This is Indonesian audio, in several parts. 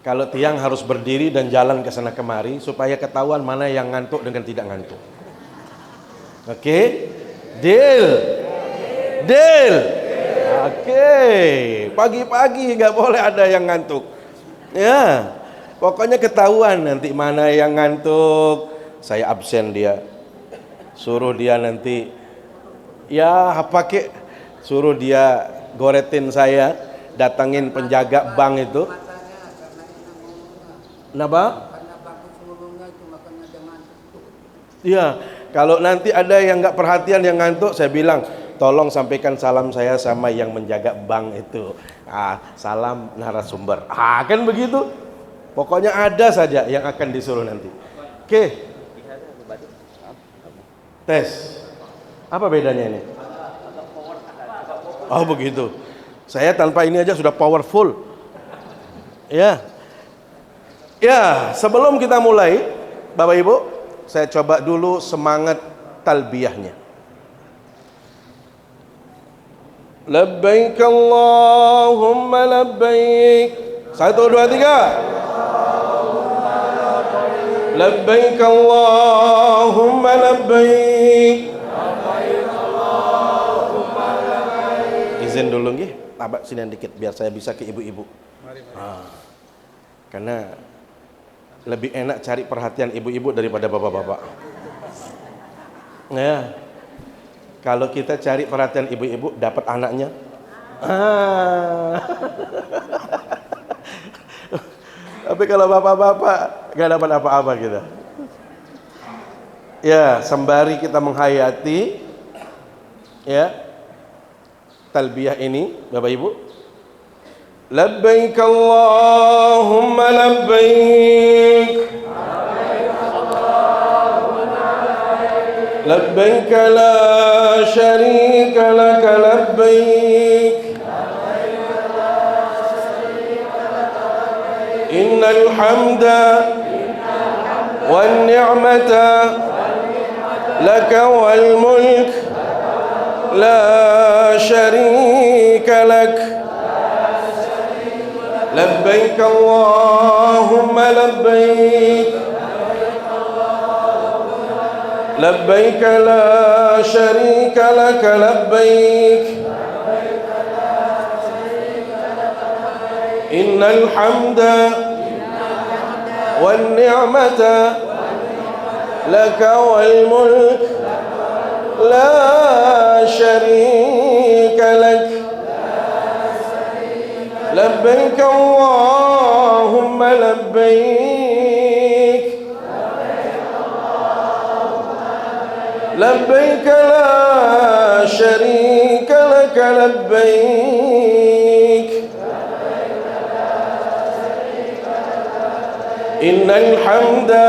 Kalau tiang harus berdiri dan jalan ke sana kemari supaya ketahuan mana yang ngantuk dengan tidak ngantuk. Oke? Deal. Deal. Oke. Pagi-pagi nggak boleh ada yang ngantuk. Ya. Pokoknya ketahuan nanti mana yang ngantuk. Saya absen dia. Suruh dia nanti ya pakai, suruh dia goretin saya, datangin penjaga bank itu. Kenapa? Iya, kalau nanti ada yang nggak perhatian yang ngantuk, saya bilang tolong sampaikan salam saya sama yang menjaga bank itu. Salam narasumber. Kan begitu. Pokoknya ada saja yang akan disuruh nanti. Oke. Tes. Apa bedanya ini? Oh begitu. Saya tanpa ini aja sudah powerful. Ya. Ya, sebelum kita mulai, Bapak Ibu, saya coba dulu semangat talbiyahnya. Labbaik Allahumma labbaik. 1, 2, 3. Labbaik Allahumma labbaik. Izin dulu nggih, tabak sini dikit biar saya bisa ke ibu-ibu. Karena lebih enak cari perhatian ibu-ibu daripada bapak-bapak. Ya. Kalau kita cari perhatian ibu-ibu dapat anaknya. Tapi kalau bapak-bapak gak dapat apa-apa kita. Ya, sembari kita menghayati ya talbiyah ini, Bapak Ibu. Labbaik Allahumma labbaik. Labbaik la syarika laka labbaik. Innal hamda wan ni'mata laka wal mulk la syarika lak. Labbaik Allahumma labbaik. Labbaik la syarika lak labbaik. Innal hamda wan ni'mata laka wal mulk la syarika lak. Labbaik Allahumma labbaik. Labbaik la syarika lak labbaik. Innal hamda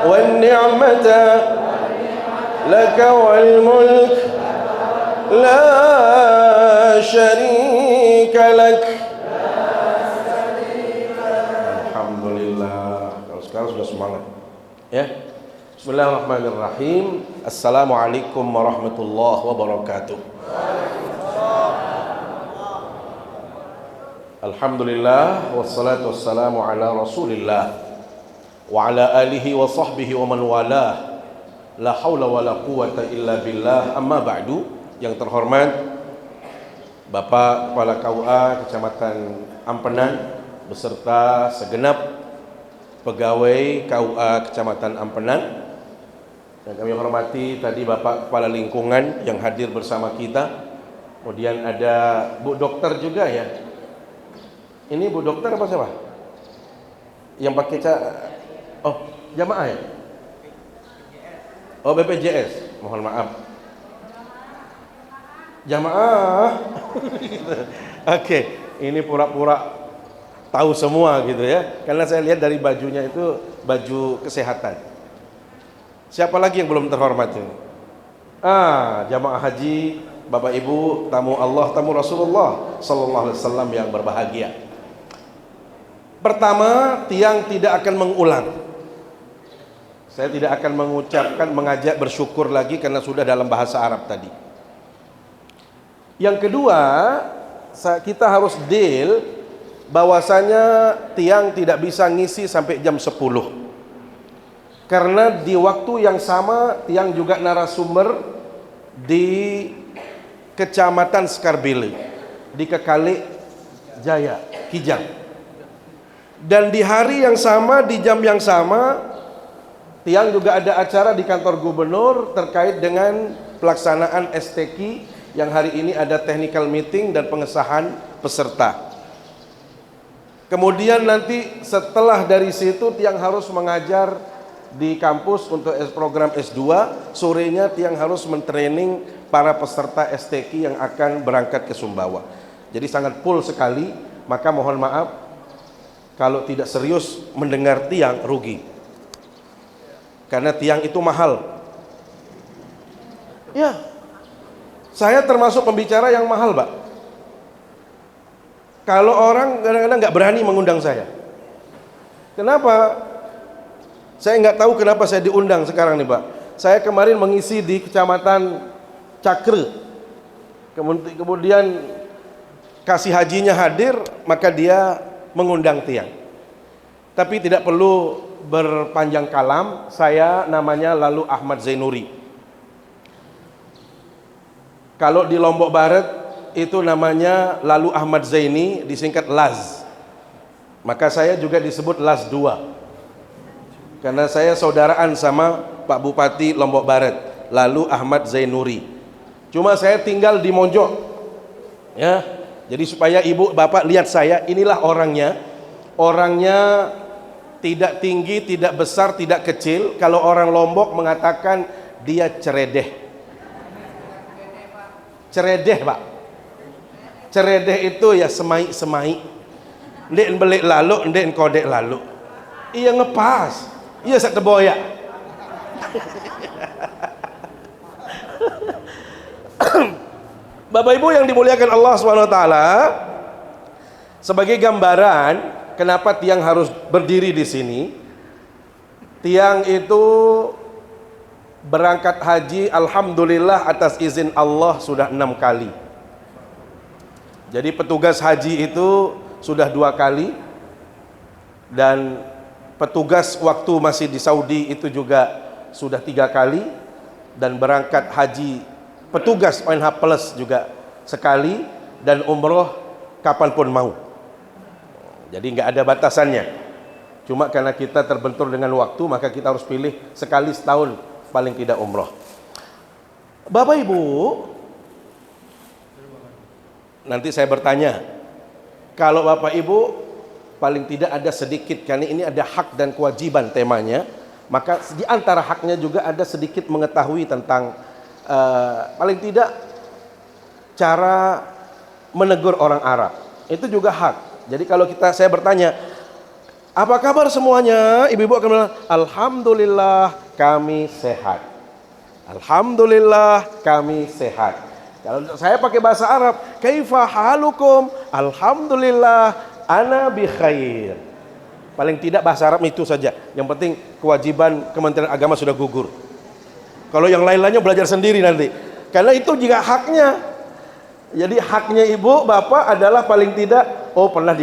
wan ni'mata laka wal mulk la syarika lak. Alhamdulillah. Kalau sekarang sudah semangat. Ya. Bismillahirrahmanirrahim. Assalamualaikum warahmatullahi wabarakatuh. Alhamdulillah wassalatu wassalamu ala Rasulillah wa ala alihi wa sahbihi wa man walah. La haula wa la quwata illa billah. Amma ba'du. Yang terhormat Bapak Kepala KUA Kecamatan Ampenan beserta segenap pegawai KUA Kecamatan Ampenan, dan kami hormati tadi Bapak Kepala Lingkungan yang hadir bersama kita. Kemudian ada Bu Dokter juga ya. Ini Bu Dokter apa siapa? Yang pakai jamaah ya? Oh, BPJS. Mohon maaf. Jamaah. Oke, ini pura-pura tahu semua gitu ya. Karena saya lihat dari bajunya itu baju kesehatan. Siapa lagi yang belum terhormat ini? Jamaah haji, Bapak Ibu, tamu Allah, tamu Rasulullah sallallahu alaihi wasallam yang berbahagia. Pertama, tiang tidak akan mengulang. Saya tidak akan mengajak bersyukur lagi karena sudah dalam bahasa Arab tadi. Yang kedua, kita harus deal bahwasanya tiang tidak bisa ngisi sampai jam 10. Karena di waktu yang sama tiang juga narasumber di Kecamatan Skarbele, di Kekale Jaya, Kijang. Dan di hari yang sama, di jam yang sama, tiang juga ada acara di kantor gubernur terkait dengan pelaksanaan STQ yang hari ini ada technical meeting dan pengesahan peserta. Kemudian nanti setelah dari situ tiang harus mengajar di kampus untuk program S2, sorenya tiang harus mentraining para peserta STQ yang akan berangkat ke Sumbawa. Jadi sangat full sekali, maka mohon maaf kalau tidak serius mendengar tiang rugi. Karena tiang itu mahal. Ya, saya termasuk pembicara yang mahal, Pak. Kalau orang kadang-kadang nggak berani mengundang saya. Kenapa? Saya nggak tahu kenapa saya diundang sekarang nih, Pak. Saya kemarin mengisi di Kecamatan Cakre. Kemudian kasih hajinya hadir, maka dia mengundang tiang. Tapi tidak perlu berpanjang kalam, saya namanya Lalu Ahmad Zainuri. Kalau di Lombok Barat itu namanya Lalu Ahmad Zaini, disingkat Laz. Maka saya juga disebut Laz 2. Karena saya saudaraan sama Pak Bupati Lombok Barat, Lalu Ahmad Zainuri. Cuma saya tinggal di Monjok. Ya. Jadi supaya ibu bapak lihat saya, inilah orangnya. Orangnya tidak tinggi, tidak besar, tidak kecil. Kalau orang Lombok mengatakan dia ceredeh. Ceredeh, Pak. Ceredeh itu ya semai-semai. Ndek belik lalu, ndek kodek lalu. Iya ngepas. Iya sak teboya. Bapak Ibu yang dimuliakan Allah SWT, sebagai gambaran kenapa tiang harus berdiri di sini. Tiang itu berangkat haji alhamdulillah atas izin Allah sudah 6 kali. Jadi petugas haji itu sudah 2 kali, dan petugas waktu masih di Saudi itu juga sudah 3 kali, dan berangkat haji petugas ONH Plus juga sekali, dan umroh kapanpun mau. Jadi nggak ada batasannya. Cuma karena kita terbentur dengan waktu, maka kita harus pilih sekali setahun paling tidak umroh. Bapak Ibu, nanti saya bertanya, kalau Bapak Ibu paling tidak ada sedikit, karena ini ada hak dan kewajiban temanya, maka di antara haknya juga ada sedikit mengetahui tentang paling tidak cara menegur orang Arab. Itu juga hak. Jadi kalau saya bertanya, apa kabar semuanya? Ibu-ibu akan bilang, alhamdulillah kami sehat. Alhamdulillah kami sehat. Kalau saya pakai bahasa Arab, kaifa halukum? Alhamdulillah ana bi khair. Paling tidak bahasa Arab itu saja. Yang penting kewajiban Kementerian Agama sudah gugur. Kalau yang lain-lainnya belajar sendiri nanti. Karena itu juga haknya. Jadi haknya ibu, bapak adalah paling tidak, pernah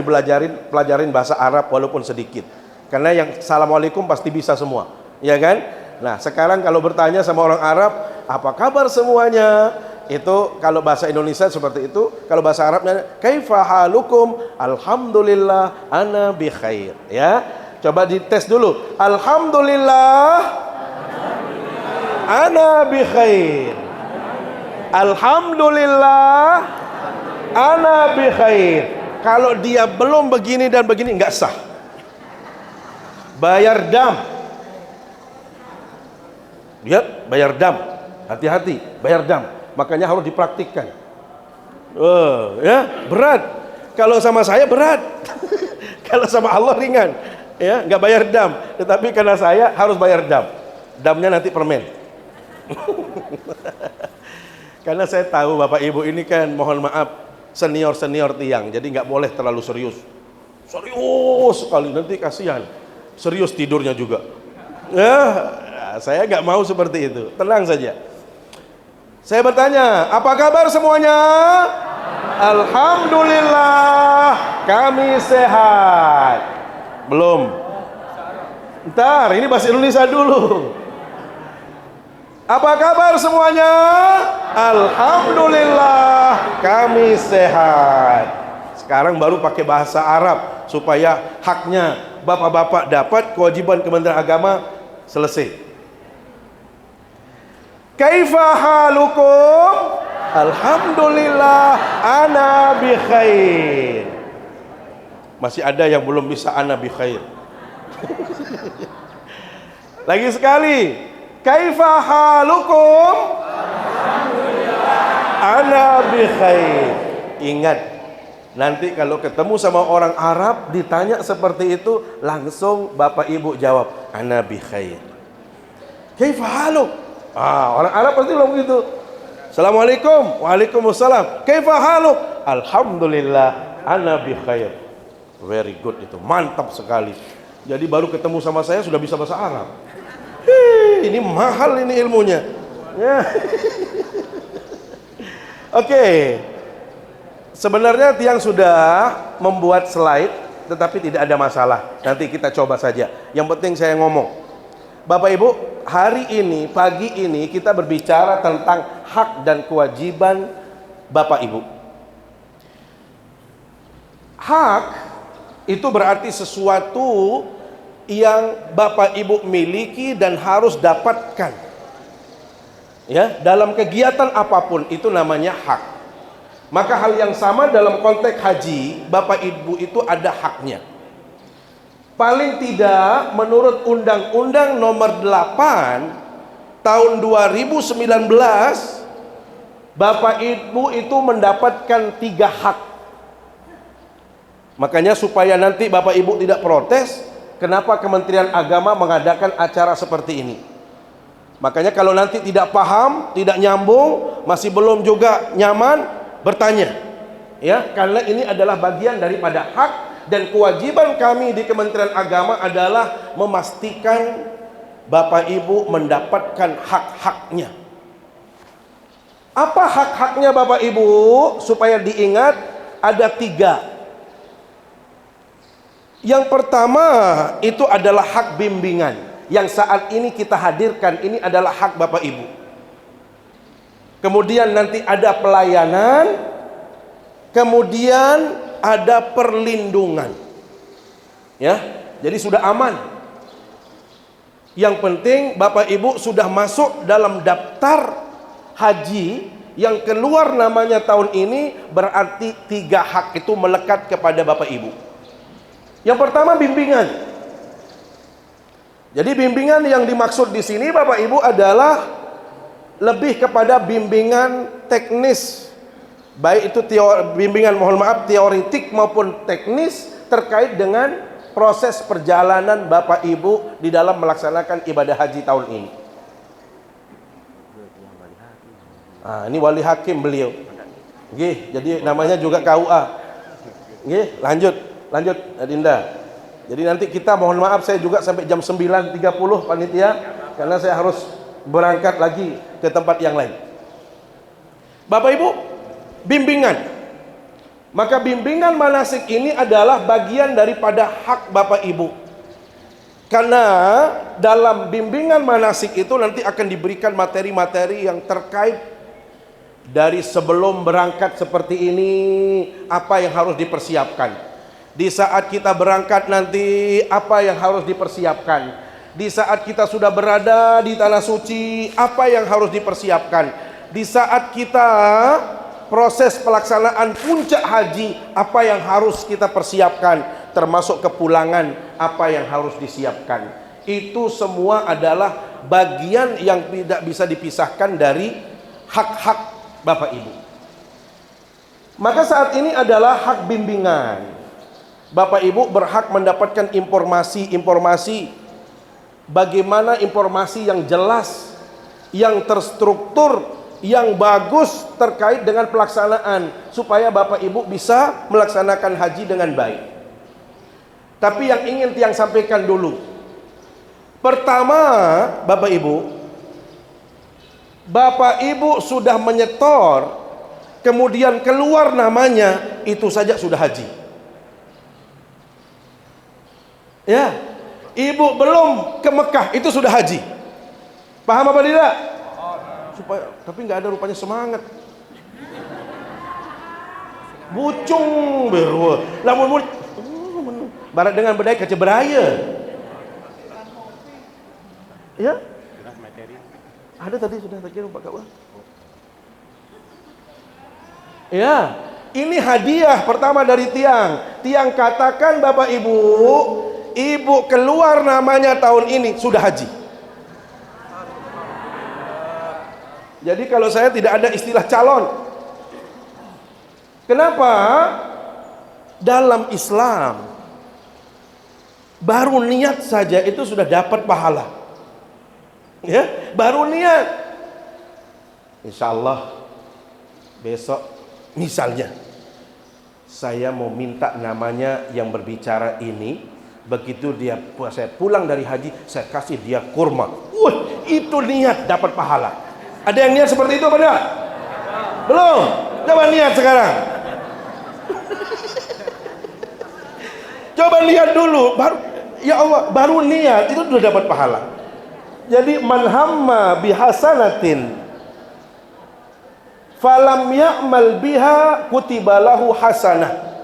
pelajarin bahasa Arab walaupun sedikit. Karena yang assalamualaikum pasti bisa semua. Ya kan? Nah sekarang kalau bertanya sama orang Arab, apa kabar semuanya? Itu kalau bahasa Indonesia seperti itu. Kalau bahasa Arabnya, kaifa halukum? Alhamdulillah ana bi khair. Ya, coba dites dulu. Alhamdulillah ana bi khair. Alhamdulillah ana bi khair. Kalau dia belum begini dan begini, nggak sah. Bayar dam. Lihat, bayar dam. Hati-hati, bayar dam. Makanya harus dipraktikkan. Ya, berat. Kalau sama saya berat. Kalau sama Allah ringan. Ya, nggak bayar dam. Tetapi karena saya harus bayar dam. Damnya nanti permen. Karena saya tahu Bapak Ibu ini kan, mohon maaf, senior-senior tiang, jadi nggak boleh terlalu serius. Serius sekali, nanti kasihan. Serius tidurnya juga. Ya, saya nggak mau seperti itu. Tenang saja. Saya bertanya, apa kabar semuanya? Alhamdulillah kami sehat. Belum. Ntar, ini bahasa Indonesia dulu. Apa kabar semuanya? Alhamdulillah, kami sehat. Sekarang baru pakai bahasa Arab supaya haknya bapak-bapak dapat, kewajiban Kementerian Agama selesai. Kaifa halukum? Alhamdulillah, ana bi khair. Masih ada yang belum bisa ana bi khair. Lagi sekali. Kaifa halukum? Alhamdulillah, ana bi khair. Ingat, nanti kalau ketemu sama orang Arab ditanya seperti itu, langsung bapak ibu jawab, ana bi khair. Kaifa haluk? Orang Arab pasti bilang begitu. Assalamualaikum. Waalaikumsalam. Kaifa haluk? Alhamdulillah, ana bi khair. Very good itu, mantap sekali. Jadi baru ketemu sama saya sudah bisa bahasa Arab. Ini mahal ini ilmunya. Ya. Oke. Sebenarnya Tiang sudah membuat slide, tetapi tidak ada masalah. Nanti kita coba saja. Yang penting saya ngomong. Bapak Ibu, hari ini, pagi ini kita berbicara tentang hak dan kewajiban Bapak Ibu. Hak itu berarti sesuatu yang Bapak Ibu miliki dan harus dapatkan. Ya, dalam kegiatan apapun itu namanya hak. Maka hal yang sama dalam konteks haji, Bapak Ibu itu ada haknya. Paling tidak menurut Undang-Undang Nomor 8 Tahun 2019, Bapak Ibu itu mendapatkan 3 hak. Makanya supaya nanti Bapak Ibu tidak protes, kenapa Kementerian Agama mengadakan acara seperti ini. Makanya kalau nanti tidak paham, tidak nyambung, masih belum juga nyaman, bertanya. Ya, karena ini adalah bagian daripada hak dan kewajiban kami di Kementerian Agama adalah memastikan Bapak Ibu mendapatkan hak-haknya. Apa hak-haknya Bapak Ibu? Supaya diingat ada 3. Yang pertama itu adalah hak bimbingan. Yang saat ini kita hadirkan, ini adalah hak Bapak Ibu. Kemudian nanti ada pelayanan, kemudian ada perlindungan. Ya, jadi sudah aman. Yang penting Bapak Ibu sudah masuk dalam daftar haji yang keluar namanya tahun ini, berarti 3 hak itu melekat kepada Bapak Ibu. Yang pertama bimbingan. Jadi bimbingan yang dimaksud di sini Bapak Ibu adalah lebih kepada bimbingan teknis, baik itu bimbingan teoritik maupun teknis terkait dengan proses perjalanan Bapak Ibu di dalam melaksanakan ibadah haji tahun ini. Ini wali hakim beliau. Oke, jadi namanya juga KUA. Oke, lanjut Adinda. Jadi nanti kita mohon maaf saya juga sampai jam 9.30 panitia, karena saya harus berangkat lagi ke tempat yang lain. Bapak Ibu, bimbingan. Maka bimbingan manasik ini adalah bagian daripada hak Bapak Ibu. Karena dalam bimbingan manasik itu nanti akan diberikan materi-materi yang terkait dari sebelum berangkat seperti ini, apa yang harus dipersiapkan. Di saat kita berangkat nanti, apa yang harus dipersiapkan. Di saat kita sudah berada di tanah suci, apa yang harus dipersiapkan. Di saat kita proses pelaksanaan puncak haji, apa yang harus kita persiapkan. Termasuk kepulangan, apa yang harus disiapkan. Itu semua adalah bagian yang tidak bisa dipisahkan dari hak-hak Bapak Ibu. Maka saat ini adalah hak bimbingan. Bapak Ibu berhak mendapatkan informasi-informasi, bagaimana informasi yang jelas, yang terstruktur, yang bagus terkait dengan pelaksanaan, supaya Bapak Ibu bisa melaksanakan haji dengan baik. Tapi yang ingin Tiang sampaikan dulu, pertama Bapak Ibu sudah menyetor, kemudian keluar namanya, itu saja sudah haji. Ya, ibu belum ke Mekah itu sudah haji. Paham apa tidak? Supaya, tapi nggak ada rupanya semangat. Bucung beru, lamun barat dengan bedai keceberaya. Ya, ada tadi sudah tak kira Pak Kawan. Ya, ini hadiah pertama dari tiang. Tiang katakan Bapak Ibu, ibu keluar namanya tahun ini sudah haji. Jadi kalau saya tidak ada istilah calon. Kenapa? Dalam Islam baru niat saja itu sudah dapat pahala. Ya, baru niat. Insya Allah besok misalnya saya mau minta namanya yang berbicara ini, begitu saya pulang dari haji, saya kasih dia kurma. Itu niat dapat pahala. Ada yang niat seperti itu apa enggak? Belum? Coba niat sekarang. Coba lihat dulu, baru ya Allah, baru niat itu sudah dapat pahala. Jadi man hamma bihasanatin falam ya'mal biha kutibalahu hasanah.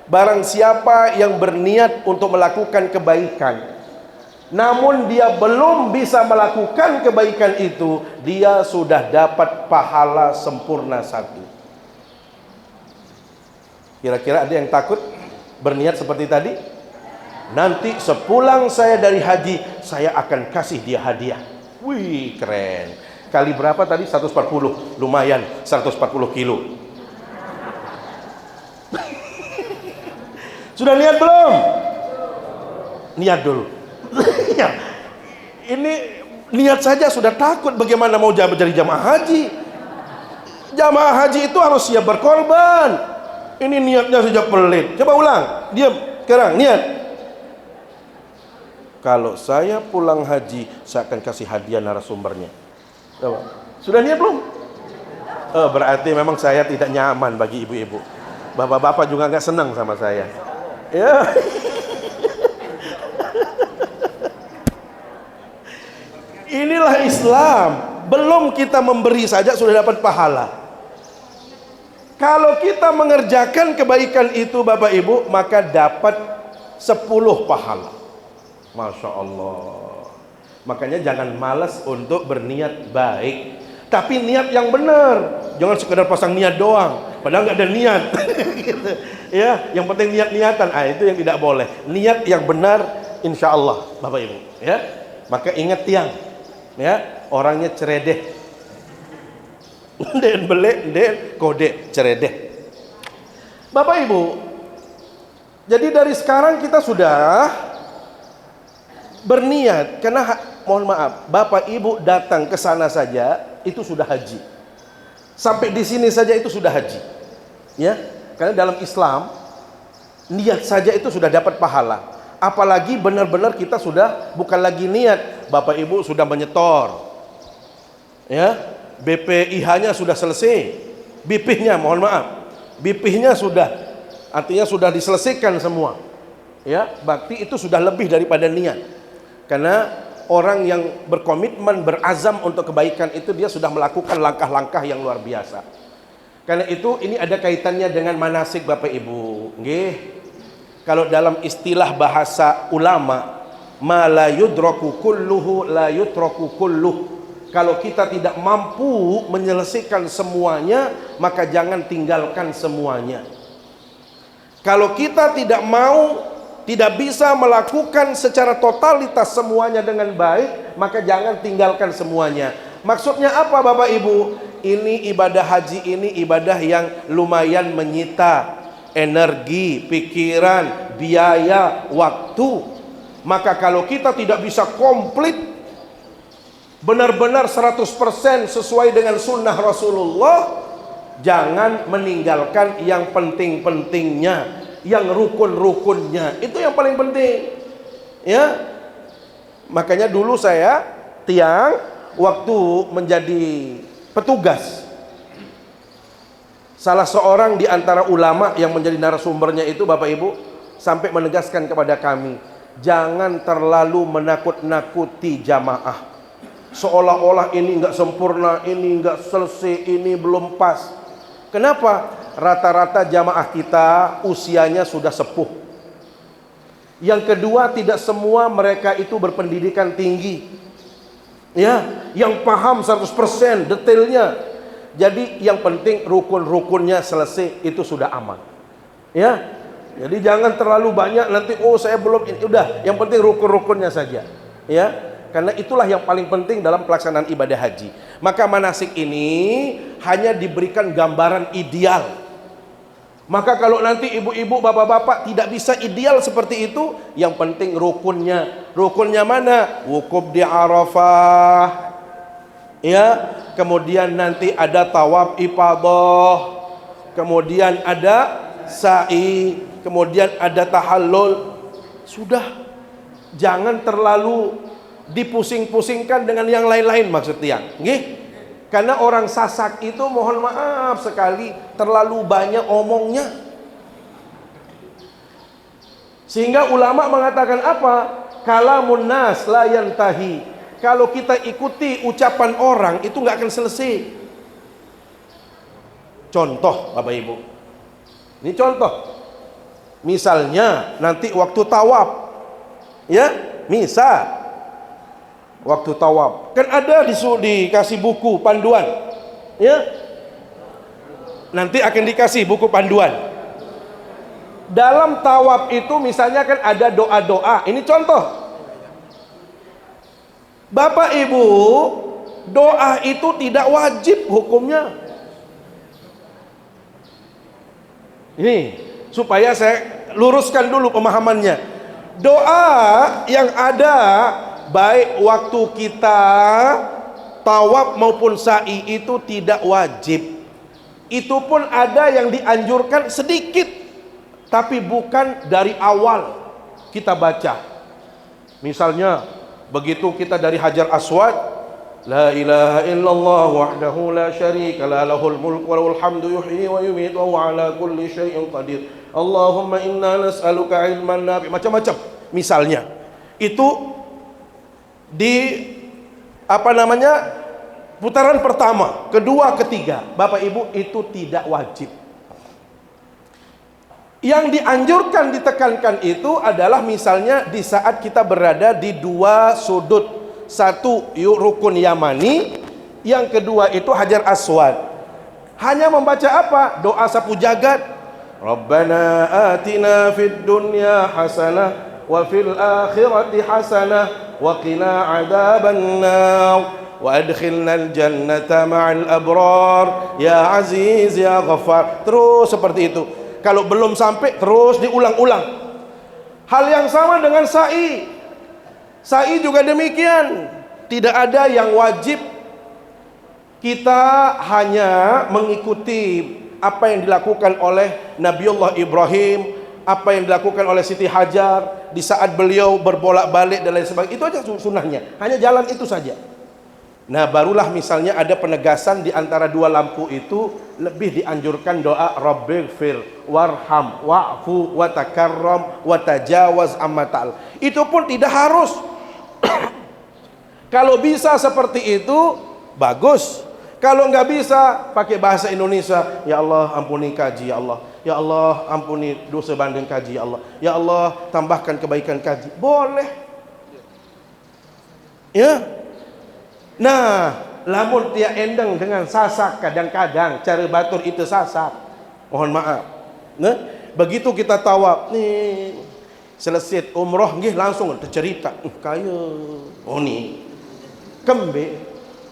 Barang siapa yang berniat untuk melakukan kebaikan, namun dia belum bisa melakukan kebaikan itu, dia sudah dapat pahala sempurna satu. Kira-kira ada yang takut berniat seperti tadi? Nanti sepulang saya dari haji, saya akan kasih dia hadiah. Wih, keren. Kali berapa tadi? 140. Lumayan, 140 kilo. Sudah niat belum? Niat dulu. Ini niat saja sudah takut, bagaimana mau jadi jamaah haji? Jamaah haji itu harus siap berkorban. Ini niatnya saja pelit. Coba ulang, diam sekarang, niat. Kalau saya pulang haji, saya akan kasih hadiah narasumbernya. Coba. Sudah niat belum? Berarti memang saya tidak nyaman bagi ibu-ibu. Bapak-bapak juga nggak senang sama saya. Ya. Inilah Islam. Belum kita memberi saja sudah dapat pahala. Kalau kita mengerjakan kebaikan itu Bapak Ibu, maka dapat 10 pahala. Masya Allah. Makanya jangan malas untuk berniat baik, tapi niat yang benar. Jangan sekedar pasang niat doang, padahal nggak ada niat. Gitu. Ya, yang penting niat-niatan. Itu yang tidak boleh. Niat yang benar, insya Allah, Bapak Ibu. Ya, maka ingat tiang. Ya, orangnya ceredeh. Den belek, den kode ceredeh. Bapak Ibu, jadi dari sekarang kita sudah berniat, karena mohon maaf, Bapak Ibu datang ke sana saja itu sudah haji. Sampai di sini saja itu sudah haji. Ya, karena dalam Islam niat saja itu sudah dapat pahala. Apalagi benar-benar kita sudah bukan lagi niat, Bapak Ibu sudah menyetor. Ya, BPIH-nya sudah selesai, BP-nya mohon maaf, BP-nya sudah, artinya sudah diselesaikan semua. Ya, bakti itu sudah lebih daripada niat. Karena orang yang berkomitmen, berazam untuk kebaikan itu dia sudah melakukan langkah-langkah yang luar biasa. Karena itu ini ada kaitannya dengan manasik Bapak Ibu. Nggih. Kalau dalam istilah bahasa ulama, ma la yudraku kulluhu la yutraku kulluh. Kalau kita tidak mampu menyelesaikan semuanya, maka jangan tinggalkan semuanya. Kalau kita tidak mau, tidak bisa melakukan secara totalitas semuanya dengan baik, maka jangan tinggalkan semuanya. Maksudnya apa Bapak Ibu? Ini ibadah haji, ini ibadah yang lumayan menyita energi, pikiran, biaya, waktu. Maka kalau kita tidak bisa komplit, benar-benar 100% sesuai dengan sunnah Rasulullah, jangan meninggalkan yang penting-pentingnya, yang rukun-rukunnya. Itu yang paling penting. Ya. Makanya dulu saya tiang waktu menjadi petugas, salah seorang di antara ulama yang menjadi narasumbernya itu Bapak Ibu sampai menegaskan kepada kami, jangan terlalu menakut-nakuti jamaah. Seolah-olah ini enggak sempurna, ini enggak selesai, ini belum pas. Kenapa? Rata-rata jamaah kita usianya sudah sepuh. Yang kedua, tidak semua mereka itu berpendidikan tinggi, ya, yang paham 100% detailnya. Jadi yang penting rukun-rukunnya selesai, itu sudah aman, ya. Jadi jangan terlalu banyak, nanti saya belum ini. Udah, yang penting rukun-rukunnya saja, ya. Karena itulah yang paling penting dalam pelaksanaan ibadah haji. Maka manasik ini hanya diberikan gambaran ideal. Maka kalau nanti ibu-ibu, bapak-bapak tidak bisa ideal seperti itu, yang penting rukunnya. Rukunnya mana? Wukuf di Arafah, ya. Kemudian nanti ada tawaf ifadah, kemudian ada sa'i, kemudian ada tahallul. Sudah, jangan terlalu dipusing-pusingkan dengan yang lain-lain maksudnya, nggih. Karena orang Sasak itu mohon maaf sekali terlalu banyak omongnya. Sehingga ulama mengatakan apa? Kalamun nas la yantahi. Kalau kita ikuti ucapan orang itu nggak akan selesai. Contoh Bapak Ibu. Ini contoh. Misalnya nanti waktu tawaf, ya, misal waktu tawaf kan ada dikasih buku panduan, ya, nanti akan dikasih buku panduan. Dalam tawaf itu misalnya kan ada doa-doa. Ini contoh, Bapak Ibu, doa itu tidak wajib hukumnya. Ini supaya saya luruskan dulu pemahamannya. Doa yang ada baik waktu kita tawaf maupun sa'i itu tidak wajib. Itu pun ada yang dianjurkan sedikit, tapi bukan dari awal kita baca. Misalnya begitu kita dari Hajar Aswad, la ilaha illallah wahdahu la syarika la lahul mulku wa lahul hamdu yuhyi wa yumiitu wa huwa ala kulli syai'in qadir. Allahumma inna nas'aluka ilman nafi', macam-macam. Misalnya itu di putaran pertama, kedua, ketiga, Bapak Ibu, itu tidak wajib. Yang dianjurkan ditekankan itu adalah misalnya di saat kita berada di dua sudut, satu rukun Yamani, yang kedua itu Hajar Aswad. Hanya membaca apa? Doa sapu jagat. Rabbana atina fid dunya hasanah wa fil akhirati hasanah wa qina adzabannar wa adkhilnal jannata ma'al abrar ya aziz ya ghaffar. Terus seperti itu. Kalau belum sampai terus diulang-ulang. Hal yang sama dengan sa'i. Sa'i juga demikian. Tidak ada yang wajib. Kita hanya mengikuti apa yang dilakukan oleh Nabiullah Ibrahim, apa yang dilakukan oleh Siti Hajar di saat beliau berbolak-balik dan lain sebagainya. Itu aja sunnahnya, hanya jalan itu saja. Nah, barulah misalnya ada penegasan di antara dua lampu itu, lebih dianjurkan doa Rabbighfir warham wa'fu wa takarram wa tajawaz amma ta'al. Itu pun tidak harus. Kalau bisa seperti itu bagus. Kalau nggak bisa pakai bahasa Indonesia, ya Allah ampuni kaji ya Allah, ya Allah ampuni dosa banding kaji ya Allah, ya Allah tambahkan kebaikan kaji, boleh, ya. Nah, lamun dia endeng dengan Sasak, kadang-kadang cara batur itu Sasak, mohon maaf. Nah, begitu kita tawaf nih, selesai umroh nggih langsung tercerita, kaya oh nih kembe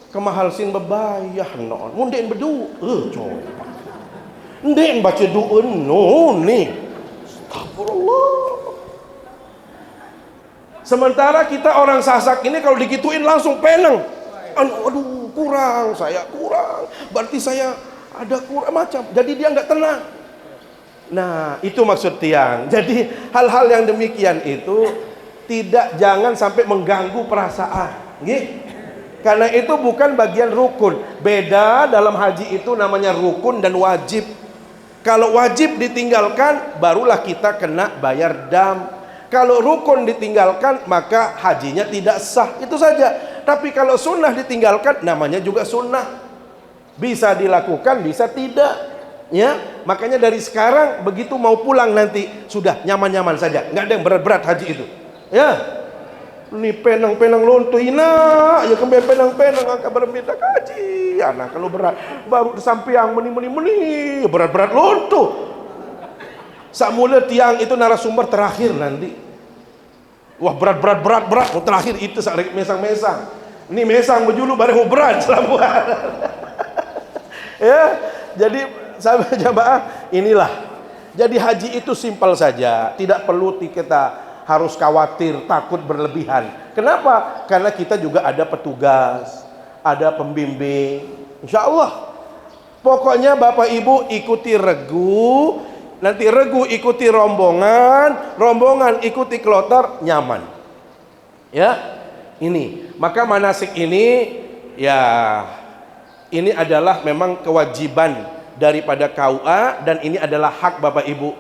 kemahal sin bebayah non munden bedu coy nden baca doa no nih astagfirullah. Sementara kita orang Sasak ini kalau digituin langsung peneng, aduh kurang, saya kurang, berarti saya ada kurang macam, jadi dia nggak tenang. Nah, itu maksud tiang. Jadi hal-hal yang demikian itu jangan sampai mengganggu perasaan, nggih. Karena itu bukan bagian rukun. Beda dalam haji itu namanya rukun dan wajib. Kalau wajib ditinggalkan, barulah kita kena bayar dam. Kalau rukun ditinggalkan maka hajinya tidak sah, itu saja. Tapi kalau sunnah ditinggalkan namanya juga sunnah. Bisa dilakukan, bisa tidak. Ya, makanya dari sekarang begitu mau pulang nanti sudah nyaman-nyaman saja, nggak ada yang berat-berat haji itu. Ya, ini penang-penang lonto ina, ya kembali penang-penang angka berbeda haji. Anak kalau berat baru sampai yang meni berat-berat lonto. Samula tiang itu narasumber terakhir nanti. Wah berat, terakhir itu sak mesang-mesang. Ini mesang berjulu baru berat selama. Ya, jadi sahabat jamaah inilah. Jadi haji itu simpel saja, tidak perlu kita harus khawatir, takut berlebihan. Kenapa? Karena kita juga ada petugas, ada pembimbing. Insya Allah. Pokoknya Bapak Ibu ikuti regu. Nanti regu ikuti rombongan, rombongan ikuti kloter, nyaman. Ya, ini. Maka manasik ini, ya, ini adalah memang kewajiban daripada KUA dan ini adalah hak Bapak Ibu.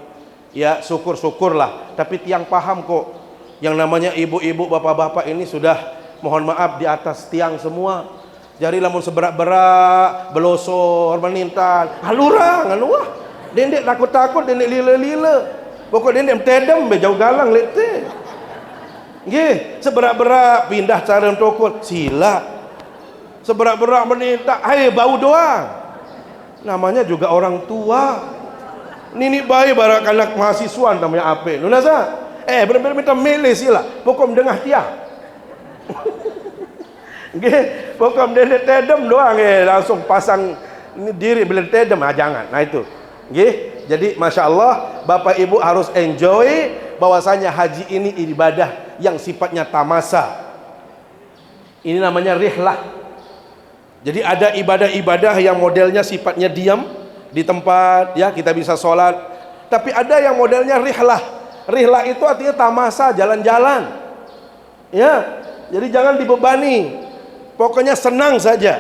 Ya, syukur-syukurlah. Tapi tiang paham kok. Yang namanya ibu-ibu, bapak-bapak ini sudah, mohon maaf, di atas tiang semua. Jari lamun seberak-berak, belosor, menintan, halurang, anuah. Dendek takut-takut, dendek lila-lila. Pokok dendek tedem jauh galang lete. Nggih, seberak-berak pindah cara tokol, sila. Seberak-berak meninta, bau doang. Namanya juga orang tua. Nini bayi barak anak mahasiswa namanya apa? Nunasa? Benar-benar minta milih sila. Pokok dengah tiang. Nggih, pokok dendek tedem doang langsung pasang diri beli tedem, jangan. Nah itu. Nggih, jadi Masya Allah Bapak Ibu harus enjoy bahwasanya haji ini ibadah yang sifatnya tamasa. Ini namanya rihlah. Jadi ada ibadah-ibadah yang modelnya sifatnya diam di tempat, ya kita bisa sholat. Tapi ada yang modelnya rihlah. Rihlah itu artinya tamasa, jalan-jalan. Ya, jadi jangan dibebani. Pokoknya senang saja,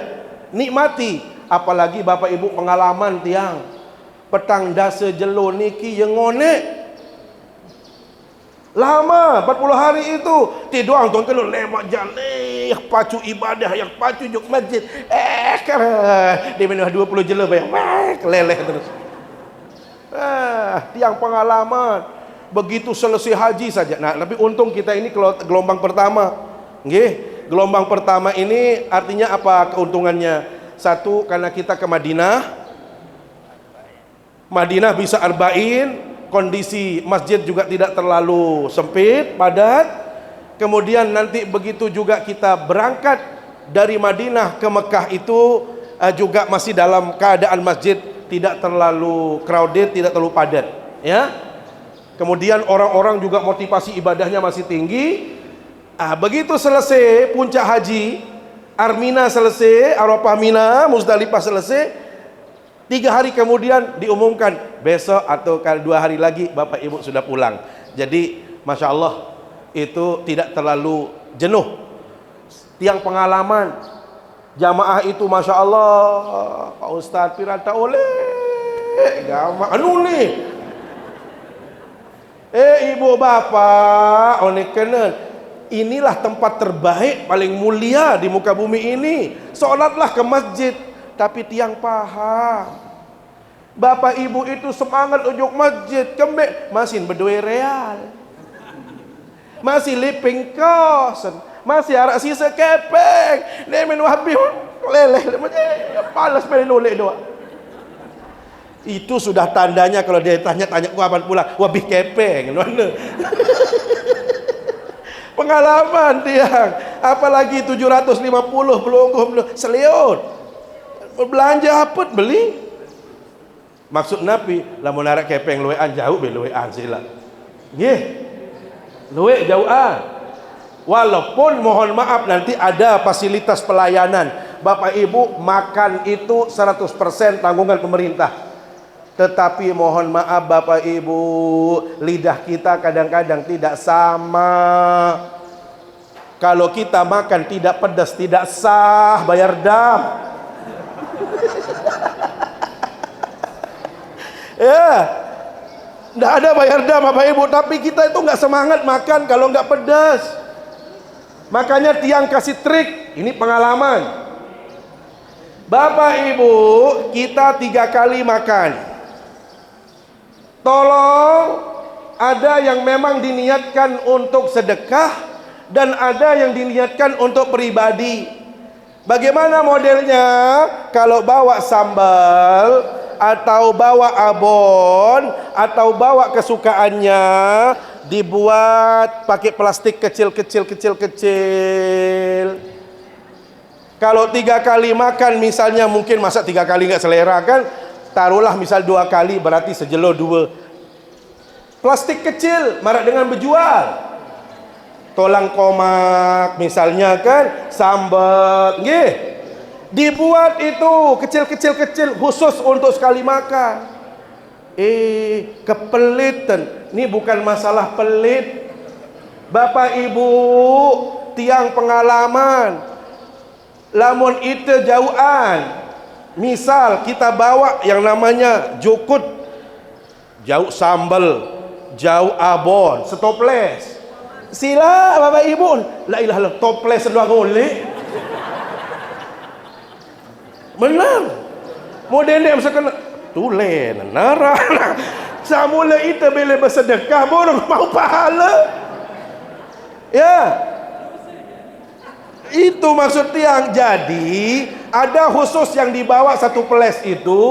nikmati. Apalagi Bapak Ibu pengalaman tiang. Petang dasa jelo niki yang ngonek lama 40 hari itu tidur tuan kalau lemak jalih pacu ibadah yang pacu juk masjid dia minum 20 jelo bayang leleh terus. Tiang pengalaman begitu selesai haji saja. Nah, tapi untung kita ini gelombang pertama. Nggih, gelombang pertama ini artinya apa keuntungannya? Satu, karena kita ke Madinah bisa arba'in, kondisi masjid juga tidak terlalu sempit, padat. Kemudian nanti begitu juga kita berangkat dari Madinah ke Mekah itu juga masih dalam keadaan masjid tidak terlalu crowded, tidak terlalu padat, ya. Kemudian orang-orang juga motivasi ibadahnya masih tinggi. Begitu selesai puncak haji, Armina selesai, Arafah Mina, Muzdalifah selesai. 3 hari kemudian diumumkan besok atau 2 hari lagi Bapak Ibu sudah pulang. Jadi Masya Allah itu tidak terlalu jenuh. Tiang pengalaman jamaah itu Masya Allah, Pak Ustadz pirata oleh gama anu nih. Ibu bapak oleh kena, inilah tempat terbaik paling mulia di muka bumi ini. Sholatlah ke masjid. Tapi tiang paham Bapak Ibu itu semangat ujuk masjid kembek masih berdua real, masih liping kosen, masih arak sisa kepeng nemen wahbi leleh palas pada nolek doa. Itu sudah tandanya kalau dia tanya-tanya kapan pulang, wabih kepeng pengalaman tiang. Apalagi 750 belum seliut belanja apa beli. Maksud Nabi lamun narak kepeng luwean jauh be luwean sila. Nggih. Luwe jauhan. Walaupun mohon maaf nanti ada fasilitas pelayanan. Bapak Ibu makan itu 100% tanggungan pemerintah. Tetapi mohon maaf Bapak Ibu, lidah kita kadang-kadang tidak sama. Kalau kita makan tidak pedas, tidak sah, bayar dam. Ya, Nggak ada bayar dah Bapak Ibu, tapi kita itu nggak semangat makan kalau nggak pedas. Makanya tiang kasih trik, ini pengalaman. Bapak Ibu, kita 3 kali makan. Tolong, ada yang memang diniatkan untuk sedekah dan ada yang diniatkan untuk pribadi. Bagaimana modelnya? Kalau bawa sambal atau bawa abon atau bawa kesukaannya, dibuat pakai plastik kecil. Kalau 3 kali makan, misalnya mungkin masa 3 kali nggak selera kan, taruhlah misal 2 kali, berarti sejelo 2 plastik kecil, marak dengan berjual. Tolang komak misalnya kan, sambal, dibuat itu kecil khusus untuk sekali makan. Kepelitan. Ini bukan masalah pelit. Bapak Ibu, tiang pengalaman. Lamun itu jauhan. Misal kita bawa yang namanya jukut, jauh sambal, jauh abon, setoples. Sila Bapak Ibu, la ilaha illallah, toples doang golek. Benar. Model yang misalkan tulen nara. Samula itu bila bersedekah baru mau pahala. Ya. Itu maksud tiang. Jadi ada khusus yang dibawa 1 peles itu,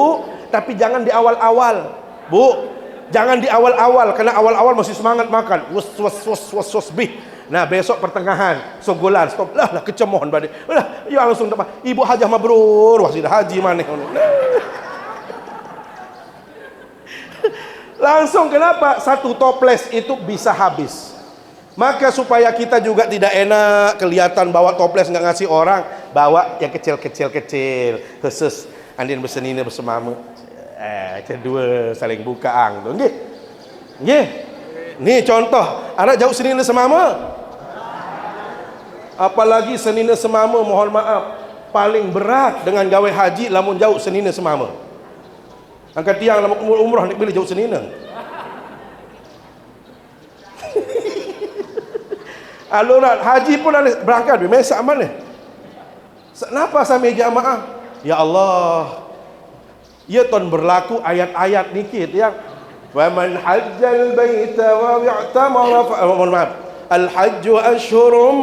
tapi jangan di awal-awal, Bu. Jangan di awal-awal, karena awal-awal masih semangat makan. Was bih. Nah, besok pertengahan, sogolan, stop lah kecemohon balik. Lah, ya langsung dapat. Ibu hajah mabrur, wah sudah haji maneh. Langsung kenapa? 1 toples itu bisa habis. Maka supaya kita juga tidak enak kelihatan bawa toples nggak ngasih orang, bawa yang kecil khusus andin bersenina bersemama. Kedua saling bukaan tu. Nggih. Ni contoh, anak jauh senina semama. Apalagi senina semama, mohon maaf, paling berat dengan gawe haji lamun jauh senina semama. Angkat tiang lamun umrah nak pilih jauh senina. Aluran haji pun ada berangkat mesak mana? Kenapa sampai jamaah? Ya Allah, ya ton berlaku ayat-ayat nikit yang faman hajjal baita wa i'tamara mohon maaf, al hajju ashhurum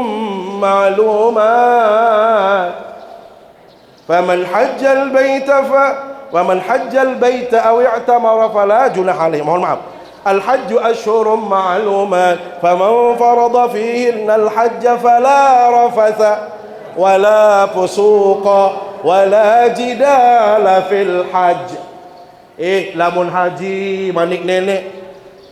ma'lumat faman hajjal baita waman hajjal baita aw i'tamara fala junaha alaihi. Mohon maaf, al hajju ashhurum ma'lumat faman farada fihinna al hajja fala rafatha wala fusuqa wala jidala fil hajj. Lamun haji manik nenek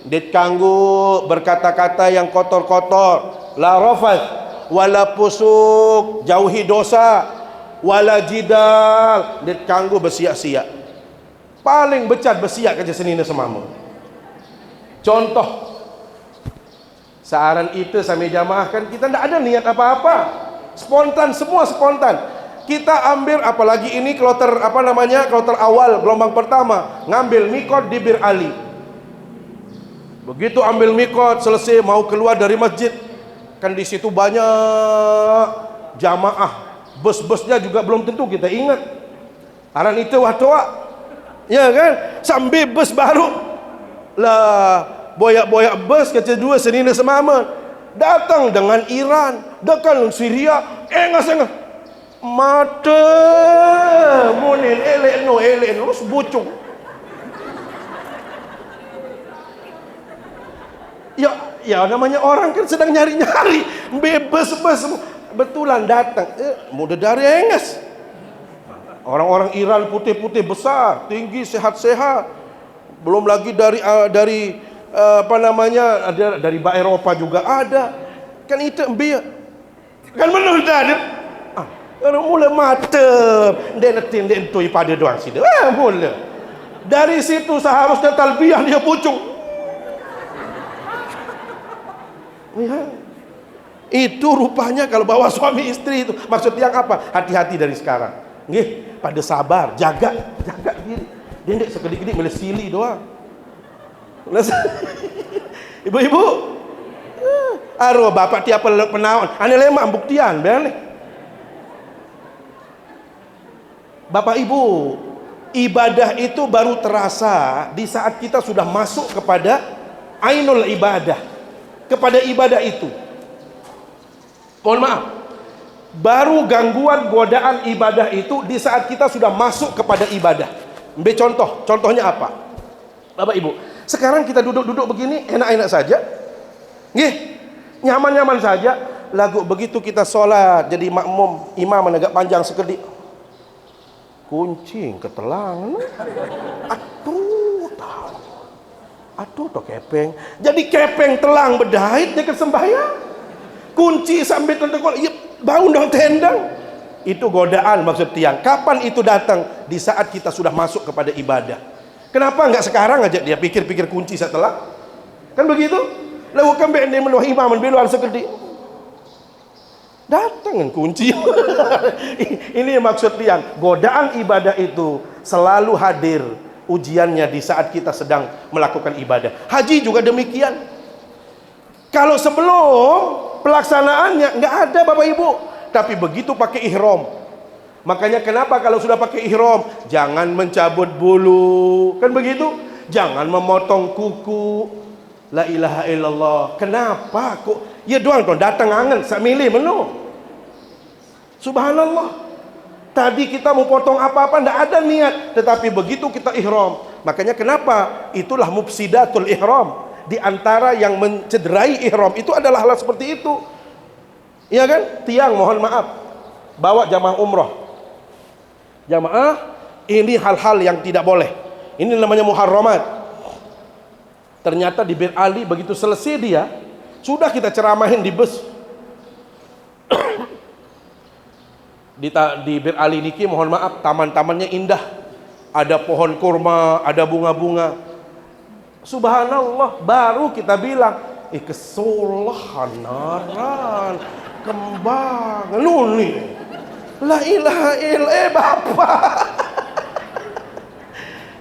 ditanggu berkata-kata yang kotor-kotor, la rafath wala pusuk, jauhi dosa, wala jidal, ditanggu bersiak-siak. Paling becat bersiak kerja senina semama. Contoh searan itu sampai jamaah kan kita tidak ada niat apa-apa, spontan, semua spontan. Kita ambil, apalagi ini kloter kloter awal gelombang pertama, ngambil mikot di Bir Ali. Begitu ambil mikot selesai mau keluar dari masjid, kan di situ banyak jamaah, bus-busnya juga belum tentu kita ingat. Aran itu watoa, ya kan? Sambil bus baru lah, boyak-boyak bus kedua senina semama datang dengan Iran, datang Syria, engas mata munin elek no terus bucung. Ya namanya orang kan sedang nyari-nyari, bebas betulan datang, mudah dari engas. Orang-orang Iran putih-putih besar, tinggi, sehat-sehat. Belum lagi dari dari Eropa juga ada. Kan itu biar kan benar ada. Mula mata denetin dentui pada doang sida. Mula. Dari situ seharusnya talbiyah dia pucung. Ya. Itu rupanya kalau bawa suami istri itu. Maksud yang apa? Hati-hati dari sekarang. Nggih, pada sabar, jaga diri. Dia ndak sekedik-kedik boleh sili doang. Ibu-ibu, arwah bapak tiap penawan, ane lemak buktian, bener. Bapak ibu, ibadah itu baru terasa di saat kita sudah masuk kepada ainul ibadah, kepada ibadah itu. Mohon maaf, baru gangguan godaan ibadah itu di saat kita sudah masuk kepada ibadah. Contohnya apa? Bapak ibu, sekarang kita duduk-duduk begini enak-enak saja, nyaman-nyaman saja. Lagu begitu kita sholat jadi makmum, imam agak panjang sekedik, kuncing ketelang, aduh toh kepeng, jadi kepeng telang bedait dia kesembahyang, kunci sambil tentekol, iya bangun dong tendang. Itu godaan maksud tiang. Kapan itu datang? Di saat kita sudah masuk kepada ibadah. Kenapa enggak sekarang aja dia pikir-pikir kunci setelah? Kan begitu? Lalu kembali dia meluah imam biluan sekedik, datang kunci. Ini maksud tiang. Godaan ibadah itu selalu hadir ujiannya di saat kita sedang melakukan ibadah. Haji juga demikian. Kalau sebelum pelaksanaannya nggak ada Bapak Ibu, tapi begitu pakai ihram. Makanya kenapa kalau sudah pakai ihram jangan mencabut bulu, kan begitu? Jangan memotong kuku. La ilaha illallah. Kenapa kok? Ya doang tuh datang angen sak milih menu. Subhanallah. Tadi kita mau potong apa-apa ndak ada niat, tetapi begitu kita ihram. Makanya kenapa? Itulah mufsidatul ihram. Di antara yang mencederai ihram itu adalah hal seperti itu. Iya kan? Tiang mohon maaf, bawa jamaah umroh. Jamaah, ini hal-hal yang tidak boleh. Ini namanya muharramat. Ternyata di Bir Ali begitu selesai dia, sudah kita ceramahin di bus. Di Bir Ali niki mohon maaf, taman-tamannya indah. Ada pohon kurma, ada bunga-bunga. Subhanallah, baru kita bilang, kesolahan kembang nuni. La ilaha illallah, bapak.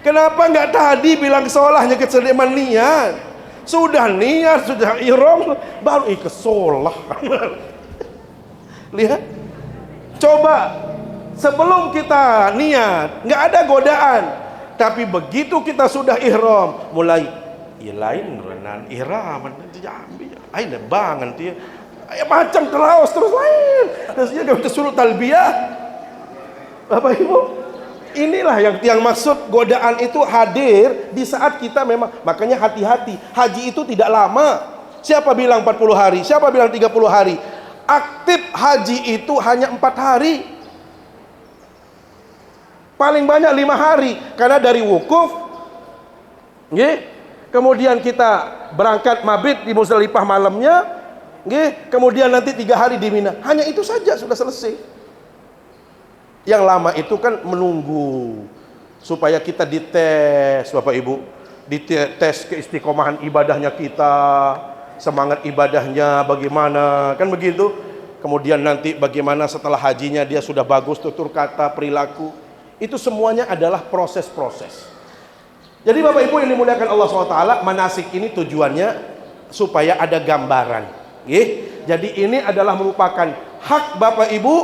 Kenapa enggak tadi bilang kesolahnya kesediman niat? Sudah niat, sudah ihram, baru kesolahan. Lihat. Coba sebelum kita niat nggak ada godaan, tapi begitu kita sudah ihram mulai lain renan ihram ambil aina bangan dia macam terus lain terus dia kita suruh talbiyah. Bapak Ibu, inilah yang maksud godaan itu hadir di saat kita memang, makanya hati-hati. Haji itu tidak lama. Siapa bilang 40 hari? Siapa bilang 30 hari? Aktif haji itu hanya 4 hari, paling banyak 5 hari, karena dari wukuf, kemudian kita berangkat mabit di Musdalifah malamnya, kemudian nanti 3 hari di Mina, hanya itu saja sudah selesai. Yang lama itu kan menunggu supaya kita dites, Bapak Ibu, dites keistiqomahan ibadahnya kita, semangat ibadahnya bagaimana, kan begitu. Kemudian nanti bagaimana setelah hajinya dia sudah bagus tutur kata, perilaku. Itu semuanya adalah proses-proses. Jadi Bapak Ibu yang dimuliakan Allah SWT, manasik ini tujuannya supaya ada gambaran. Jadi ini adalah merupakan hak Bapak Ibu.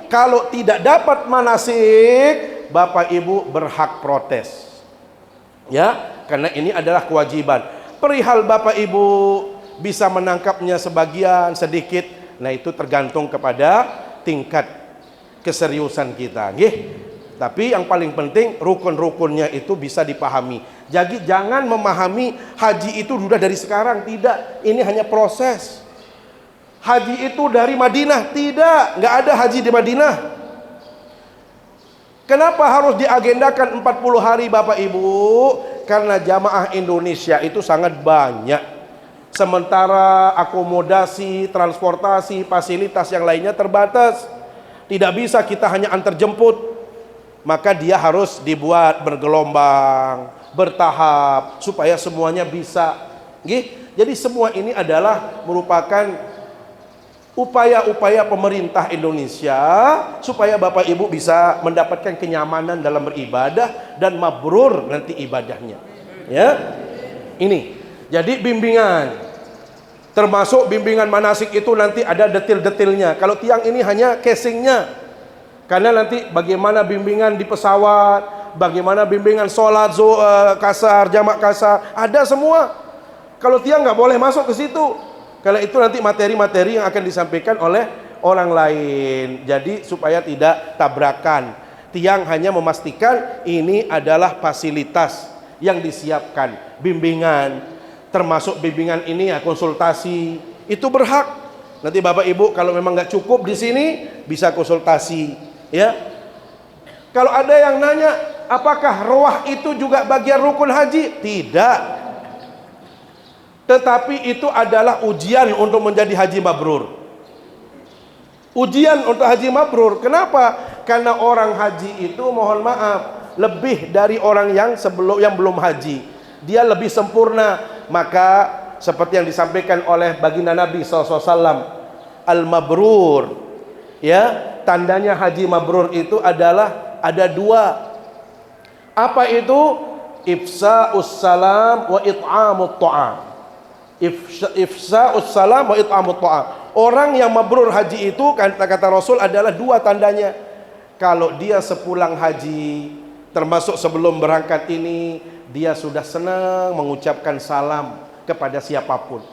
Kalau tidak dapat manasik, Bapak Ibu berhak protes. Ya, karena ini adalah kewajiban. Perihal Bapak Ibu bisa menangkapnya sebagian sedikit, nah itu tergantung kepada tingkat keseriusan kita, tapi yang paling penting rukun-rukunnya itu bisa dipahami. Jadi jangan memahami haji itu sudah dari sekarang, tidak. Ini hanya proses. Haji itu dari Madinah, tidak, nggak ada haji di Madinah. Kenapa harus diagendakan 40 hari Bapak Ibu? Karena jamaah Indonesia itu sangat banyak. Sementara akomodasi, transportasi, fasilitas yang lainnya terbatas. Tidak bisa kita hanya antar jemput. Maka dia harus dibuat bergelombang, bertahap, supaya semuanya bisa. Jadi semua ini adalah merupakan upaya-upaya pemerintah Indonesia supaya Bapak Ibu bisa mendapatkan kenyamanan dalam beribadah dan mabrur nanti ibadahnya. Ya. Ini. Jadi bimbingan, termasuk bimbingan manasik itu nanti ada detil-detilnya. Kalau tiang ini hanya casingnya. Karena nanti bagaimana bimbingan di pesawat, bagaimana bimbingan sholat kasar, jamak kasar, ada semua. Kalau tiang nggak boleh masuk ke situ. Kalau itu nanti materi-materi yang akan disampaikan oleh orang lain. Jadi supaya tidak tabrakan. Tiang hanya memastikan ini adalah fasilitas yang disiapkan. Bimbingan, termasuk bimbingan ini ya konsultasi. Itu berhak. Nanti Bapak Ibu kalau memang nggak cukup di sini bisa konsultasi. Ya. Kalau ada yang nanya, apakah roah itu juga bagian rukun haji? Tidak. Tetapi itu adalah ujian untuk menjadi haji mabrur. Ujian untuk haji mabrur. Kenapa? Karena orang haji itu mohon maaf lebih dari orang yang belum haji. Dia lebih sempurna. Maka seperti yang disampaikan oleh baginda Nabi SAW, al-mabrur, ya, tandanya haji mabrur itu adalah ada dua. Apa itu? Ifsa'us salam wa it'amut ta'am. Ifsa'us salam wa it'amut ta'am. Orang yang mabrur haji itu kata Rasul adalah dua tandanya. Kalau dia sepulang haji, termasuk sebelum berangkat ini, dia sudah senang mengucapkan salam kepada siapapun.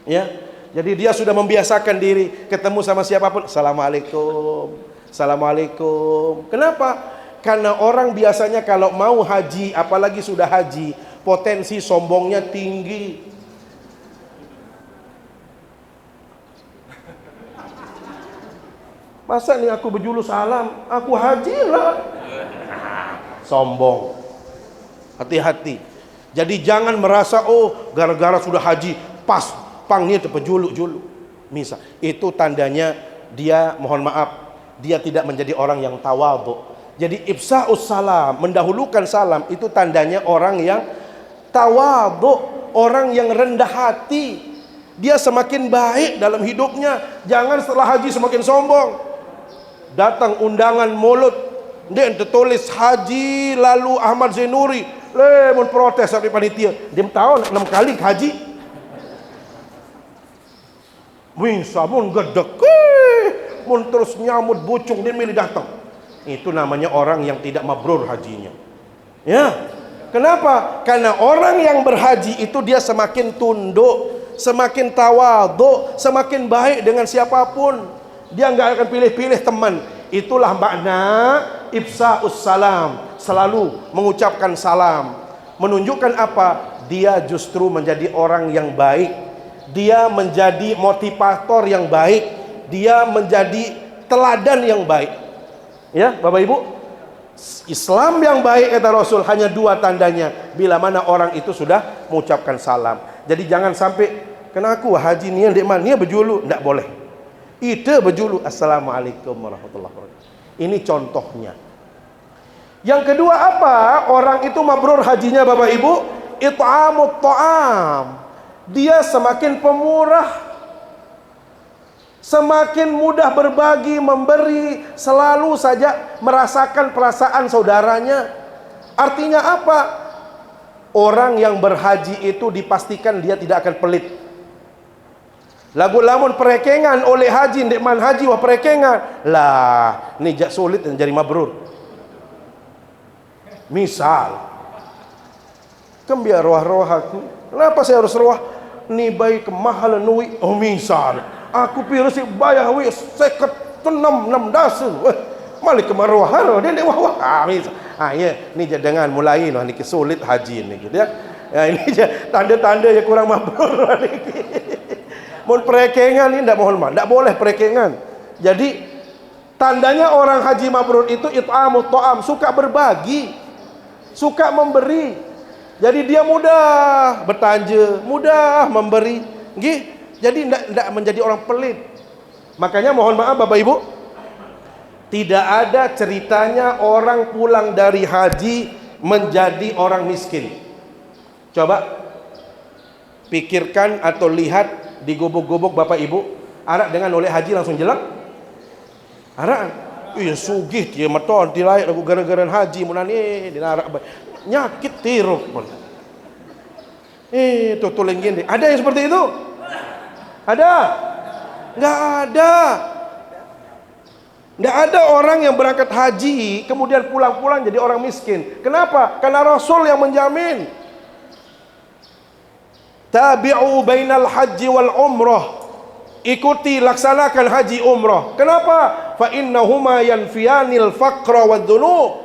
Ya. Jadi dia sudah membiasakan diri ketemu sama siapapun, assalamualaikum, assalamualaikum. Kenapa? Karena orang biasanya kalau mau haji, apalagi sudah haji, potensi sombongnya tinggi. Masa nih aku berjulu salam, aku haji lah. Sombong. Hati-hati. Jadi jangan merasa oh gara-gara sudah haji pas pangnya terpejuluk-juluk. Misal itu tandanya dia mohon maaf, dia tidak menjadi orang yang tawadhu. Jadi ifsa'us salam, mendahulukan salam, itu tandanya orang yang tawadhu, orang yang rendah hati. Dia semakin baik dalam hidupnya. Jangan setelah haji semakin sombong. Datang undangan mulut, dia tertulis haji lalu Ahmad Zainuri, lemon protes sampai panitia. Dia tahu 6 kali haji. Bisa mun gedek, mun terus nyamut bucung dia milih datang. Itu namanya orang yang tidak mabrur hajinya. Ya. Kenapa? Karena orang yang berhaji itu dia semakin tunduk, semakin tawadhu, semakin baik dengan siapapun. Dia nggak akan pilih-pilih teman. Itulah makna ifsa'us salam, selalu mengucapkan salam. Menunjukkan apa? Dia justru menjadi orang yang baik. Dia menjadi motivator yang baik. Dia menjadi teladan yang baik. Ya, Bapak Ibu, Islam yang baik kata Rasul hanya dua tandanya bila mana orang itu sudah mengucapkan salam. Jadi jangan sampai kena aku haji ni dek man ni berjulu, enggak boleh. Itu berjulu assalamualaikum warahmatullahi wabarakatuh. Ini contohnya. Yang kedua apa? Orang itu mabrur hajinya Bapak Ibu, it'amut ta'am. Dia semakin pemurah, semakin mudah berbagi, memberi, selalu saja merasakan perasaan saudaranya. Artinya apa? Orang yang berhaji itu dipastikan dia tidak akan pelit. Lagu lamun perekengan oleh haji, ndek man haji wah perekengan. Lah, ni jak sulit jadi mabrur. Misal, biar roh-roh aku. Kenapa saya harus roh? Ni baik kemahalan nui. Oh misal, aku pilih si bayar wi seket tenam 6 dasu. Malik kemaruah dia ndek wah. Misal. Ya, ni jangan mulai noh ni kesulit haji ni gitu ya. Ya ini tanda-tanda yang kurang mabrur ni. Mun perekengan ini tidak mohon maaf, tidak boleh perekengan. Jadi tandanya orang haji mabrur itu it'amut ta'am, suka berbagi, suka memberi. Jadi dia mudah bertanja, mudah memberi. Nggih, jadi tidak menjadi orang pelit. Makanya mohon maaf Bapak Ibu, tidak ada ceritanya orang pulang dari haji menjadi orang miskin. Coba pikirkan atau lihat di gubuk-gubuk Bapak Ibu, arak dengan oleh haji langsung jelek. Arak, iya sugih dia maton dilai lagu gara-gara haji munani dinarak nyakit tiruk pun. Tuh tuling gini. Ada yang seperti itu? Ada? Nggak ada. Nggak ada orang yang berangkat haji kemudian pulang-pulang jadi orang miskin. Kenapa? Karena Rasul yang menjamin. Tabi'u bainal haji wal umrah. Ikuti, laksanakan haji umrah. Kenapa? Fa innahuma yanfiyanil faqra wad dzunub.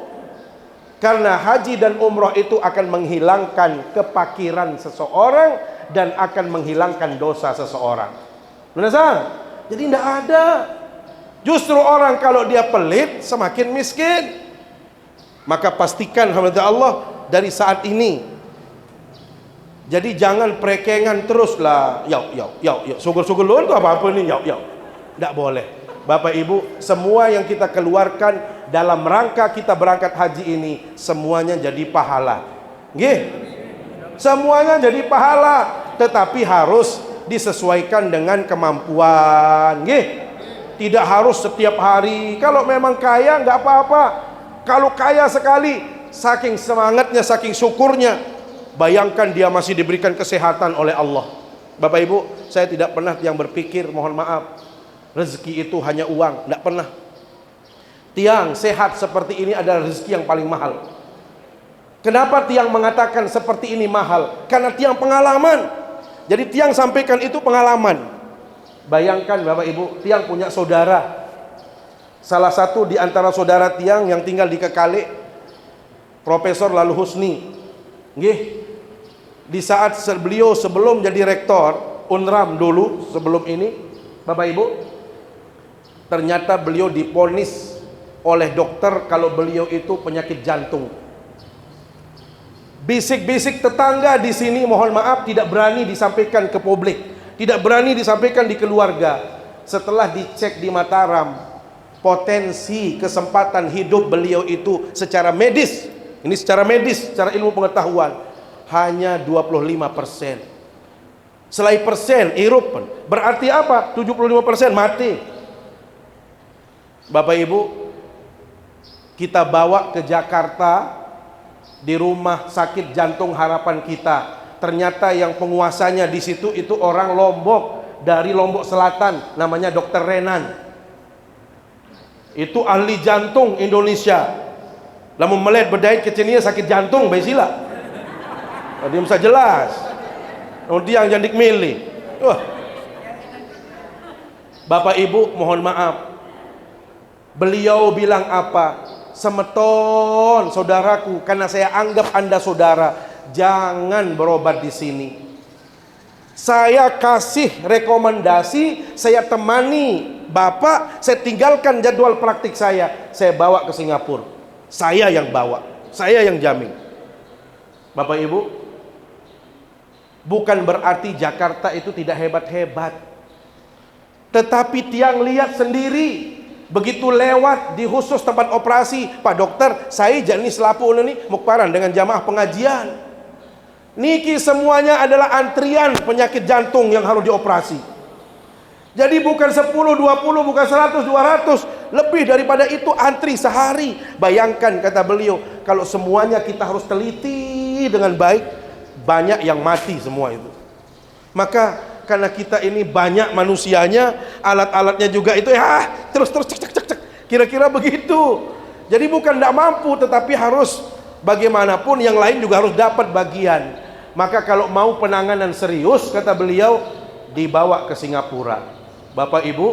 Karena haji dan umrah itu akan menghilangkan kepakiran seseorang dan akan menghilangkan dosa seseorang. Benar? Jadi tidak ada. Justru orang kalau dia pelit semakin miskin. Maka pastikan hamdulillah Allah dari saat ini. Jadi jangan prekengan teruslah. Syukur-syukur lu itu apa-apa nih. Tidak boleh. Bapak Ibu, semua yang kita keluarkan dalam rangka kita berangkat haji ini semuanya jadi pahala. Nggih. Semuanya jadi pahala, tetapi harus disesuaikan dengan kemampuan. Nggih. Tidak harus setiap hari. Kalau memang kaya nggak apa-apa. Kalau kaya sekali, saking semangatnya, saking syukurnya, bayangkan dia masih diberikan kesehatan oleh Allah. Bapak Ibu, saya tidak pernah yang berpikir, mohon maaf, rezeki itu hanya uang. Tidak pernah. Tiang sehat seperti ini adalah rezeki yang paling mahal. Kenapa tiang mengatakan seperti ini mahal? Karena tiang pengalaman. Jadi tiang sampaikan itu pengalaman. Bayangkan Bapak Ibu, tiang punya saudara. Salah satu di antara saudara tiang yang tinggal di Kekale, Profesor Lalu Husni. Nggih. Di saat beliau sebelum jadi rektor Unram dulu sebelum ini, Bapak Ibu, ternyata beliau diponis oleh dokter kalau beliau itu penyakit jantung. Bisik-bisik tetangga di sini mohon maaf tidak berani disampaikan ke publik, tidak berani disampaikan di keluarga. Setelah dicek di Mataram, potensi kesempatan hidup beliau itu secara medis, ini secara medis, secara ilmu pengetahuan hanya 25%. Selain persen, irup. Berarti apa? 75% mati. Bapak Ibu, kita bawa ke Jakarta di rumah sakit jantung harapan kita. Ternyata yang penguasanya di situ itu orang Lombok, dari Lombok Selatan, namanya Dr. Renan. Itu ahli jantung Indonesia. Lamun melet berdait kecenia sakit jantung baisila. Dia bisa jelas. Dia yang jandik milih. Bapak Ibu mohon maaf. Beliau bilang apa? Semeton saudaraku, karena saya anggap Anda saudara, jangan berobat di sini. Saya kasih rekomendasi, saya temani Bapak, saya tinggalkan jadwal praktik saya bawa ke Singapura. Saya yang bawa, saya yang jamin. Bapak Ibu, bukan berarti Jakarta itu tidak hebat-hebat. Tetapi tiang lihat sendiri, begitu lewat di khusus tempat operasi, Pak Dokter, saya jenis lapu ini mukparan dengan jamaah pengajian. Niki semuanya adalah antrian penyakit jantung yang harus dioperasi. Jadi bukan 10, 20, bukan 100, 200, lebih daripada itu antri sehari. Bayangkan kata beliau, kalau semuanya kita harus teliti dengan baik, banyak yang mati semua itu. Maka karena kita ini banyak manusianya, alat-alatnya juga itu terus cek. Kira-kira begitu. Jadi bukan tidak mampu, tetapi harus bagaimanapun yang lain juga harus dapat bagian. Maka kalau mau penanganan serius, kata beliau, dibawa ke Singapura. Bapak Ibu,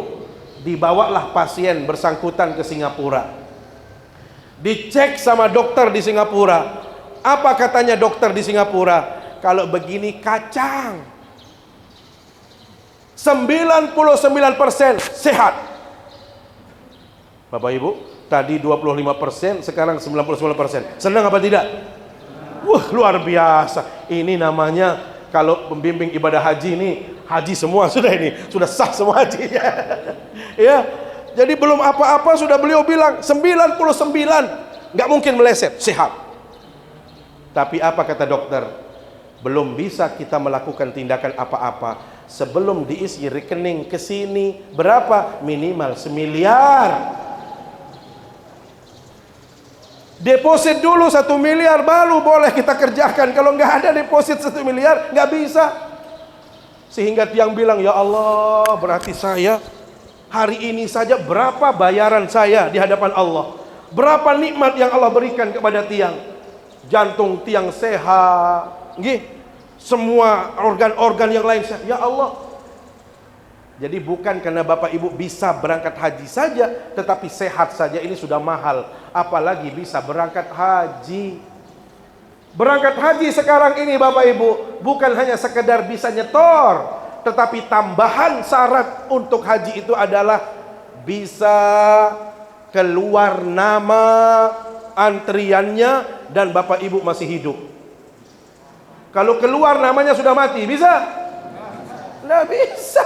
dibawalah pasien bersangkutan ke Singapura. Dicek sama dokter di Singapura. Apa katanya dokter di Singapura? Kalau begini kacang. 99% sehat. Bapak Ibu, tadi 25%, sekarang 99%. Senang apa tidak? Wah, luar biasa. Ini namanya kalau pembimbing ibadah haji ini, haji semua sudah ini, sudah sah semua hajinya. Ya. Jadi belum apa-apa sudah beliau bilang 99 nggak mungkin meleset, sehat. Tapi apa kata dokter? Belum bisa kita melakukan tindakan apa-apa sebelum diisi rekening ke sini berapa? Minimal 1 miliar. Deposit dulu 1 miliar baru boleh kita kerjakan. Kalau nggak ada deposit 1 miliar nggak bisa. Sehingga tiang bilang, ya Allah, berarti saya hari ini saja berapa bayaran saya di hadapan Allah, berapa nikmat yang Allah berikan kepada tiang. Jantung tiang sehat, semua organ-organ yang lain sehat. Ya Allah. Jadi bukan karena Bapak Ibu bisa berangkat haji saja, tetapi sehat saja ini sudah mahal. Apalagi bisa berangkat haji. Berangkat haji sekarang ini Bapak Ibu bukan hanya sekedar bisa nyetor, tetapi tambahan syarat untuk haji itu adalah bisa keluar nama antriannya dan Bapak Ibu masih hidup. Kalau keluar namanya sudah mati, bisa? Nggak bisa.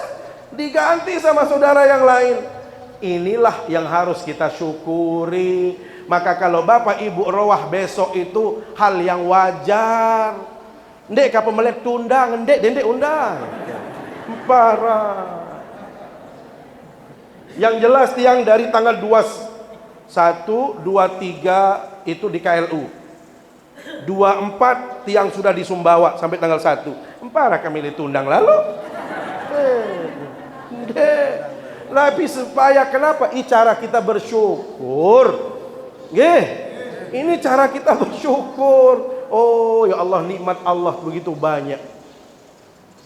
Diganti sama saudara yang lain. Inilah yang harus kita syukuri. Maka kalau Bapak Ibu rawah besok itu hal yang wajar. Ndek kapan melek tundang, ndek undang. Parah. Yang jelas tiang dari tanggal 21, 23 itu di KLU. 24 tiang sudah di Sumbawa sampai tanggal 1. Parah kami ditundang lalu. Tapi supaya kenapa? Ini cara kita bersyukur. Ini cara kita bersyukur. Oh ya Allah, nikmat Allah begitu banyak.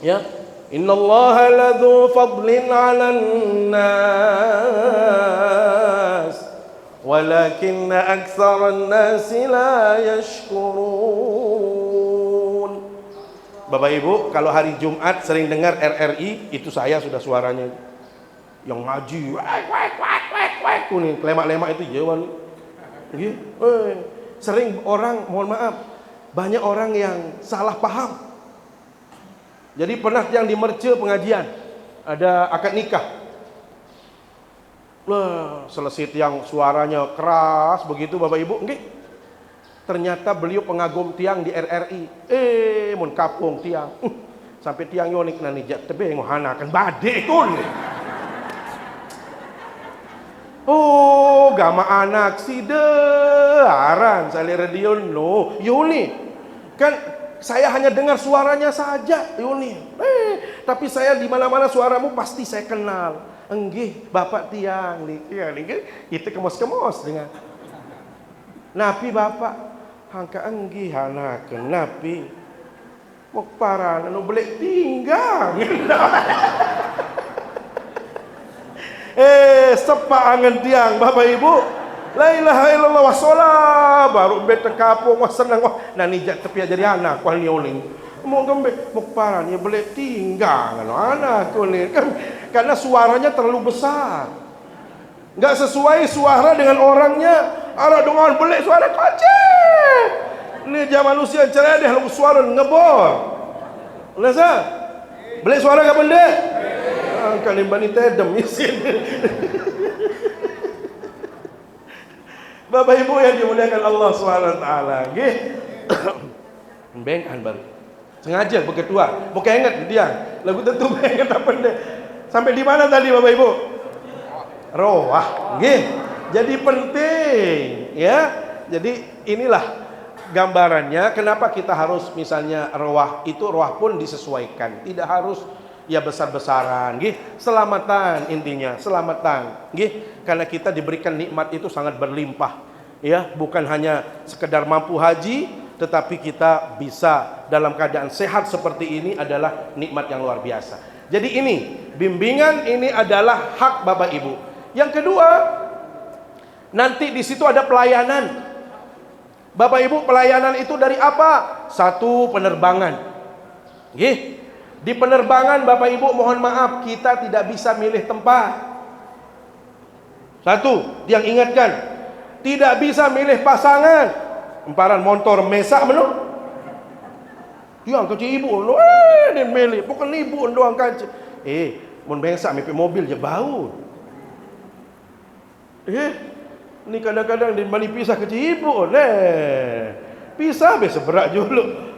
Ya, innallaha ladzu fadlin 'alan nas walakinna aktsaran nasi la yashkurun. Bapak Ibu, kalau hari Jumat sering dengar RRI, itu saya sudah suaranya. Yang ngaji, kuning, lemak-lemak itu jawan. Sering orang, mohon maaf, banyak orang yang salah paham. Jadi pernah yang di Merce pengajian, ada akad nikah. Selesai yang suaranya keras begitu Bapak Ibu, ternyata beliau pengagum tiang di RRI. Mun kapung tiang. Sampai tiang yonik nani jak tebe ngohana kan bade kun. Oh, gama anak si aran sale radio no. Yuni. Kan saya hanya dengar suaranya saja, Yuni. Tapi saya di mana-mana suaramu pasti saya kenal. Enggih, Bapak tiang nih. Ya nih, itu kemos-kemos dengan Napi Bapak hangka enggih anak Napi. Mok parah anu belek tinggal. Sepak angen tiang Bapak Ibu. La ilaha illallah wassalam. Baru bete kapung wah senang wah nani jak tepi jadi anak wah nioling. Mau gembe mok parah nih belek tinggal anak kuning kan karena suaranya terlalu besar. Enggak sesuai suara dengan orangnya. Ada dengan belek suara kocek. Ini zaman manusia cerai deh lagu suara ngebor. Lesa? Belek suara gak benda? Kalian bani tedem isin. Bapak Ibu yang dimuliakan Allah SWT. Nggih. Bengkan baru. Sengaja berketua. Mau keinget dia. Lagu tentu bengkan apa benda. Sampai di mana tadi Bapak Ibu? Roah. Nggih. Jadi penting ya. Jadi inilah gambarannya kenapa kita harus misalnya roah itu roah pun disesuaikan. Tidak harus ya besar-besaran, selamatan intinya, selamatan, karena kita diberikan nikmat itu sangat berlimpah, ya, bukan hanya sekedar mampu haji, tetapi kita bisa dalam keadaan sehat seperti ini adalah nikmat yang luar biasa. Jadi ini bimbingan ini adalah hak Bapak Ibu. Yang kedua, nanti di situ ada pelayanan. Bapak Ibu, pelayanan itu dari apa? Satu, penerbangan, Di penerbangan Bapak Ibu mohon maaf kita tidak bisa milih tempat. Satu, yang ingatkan, tidak bisa milih pasangan. Emparan motor mesak menu. Yang kecil ibu, dia milih, bukan ibu doang kaca. Mun mesak mimpi mobil je bau. Ini kadang-kadang di bani pisah kecil ibu, pisah be seberat dulu.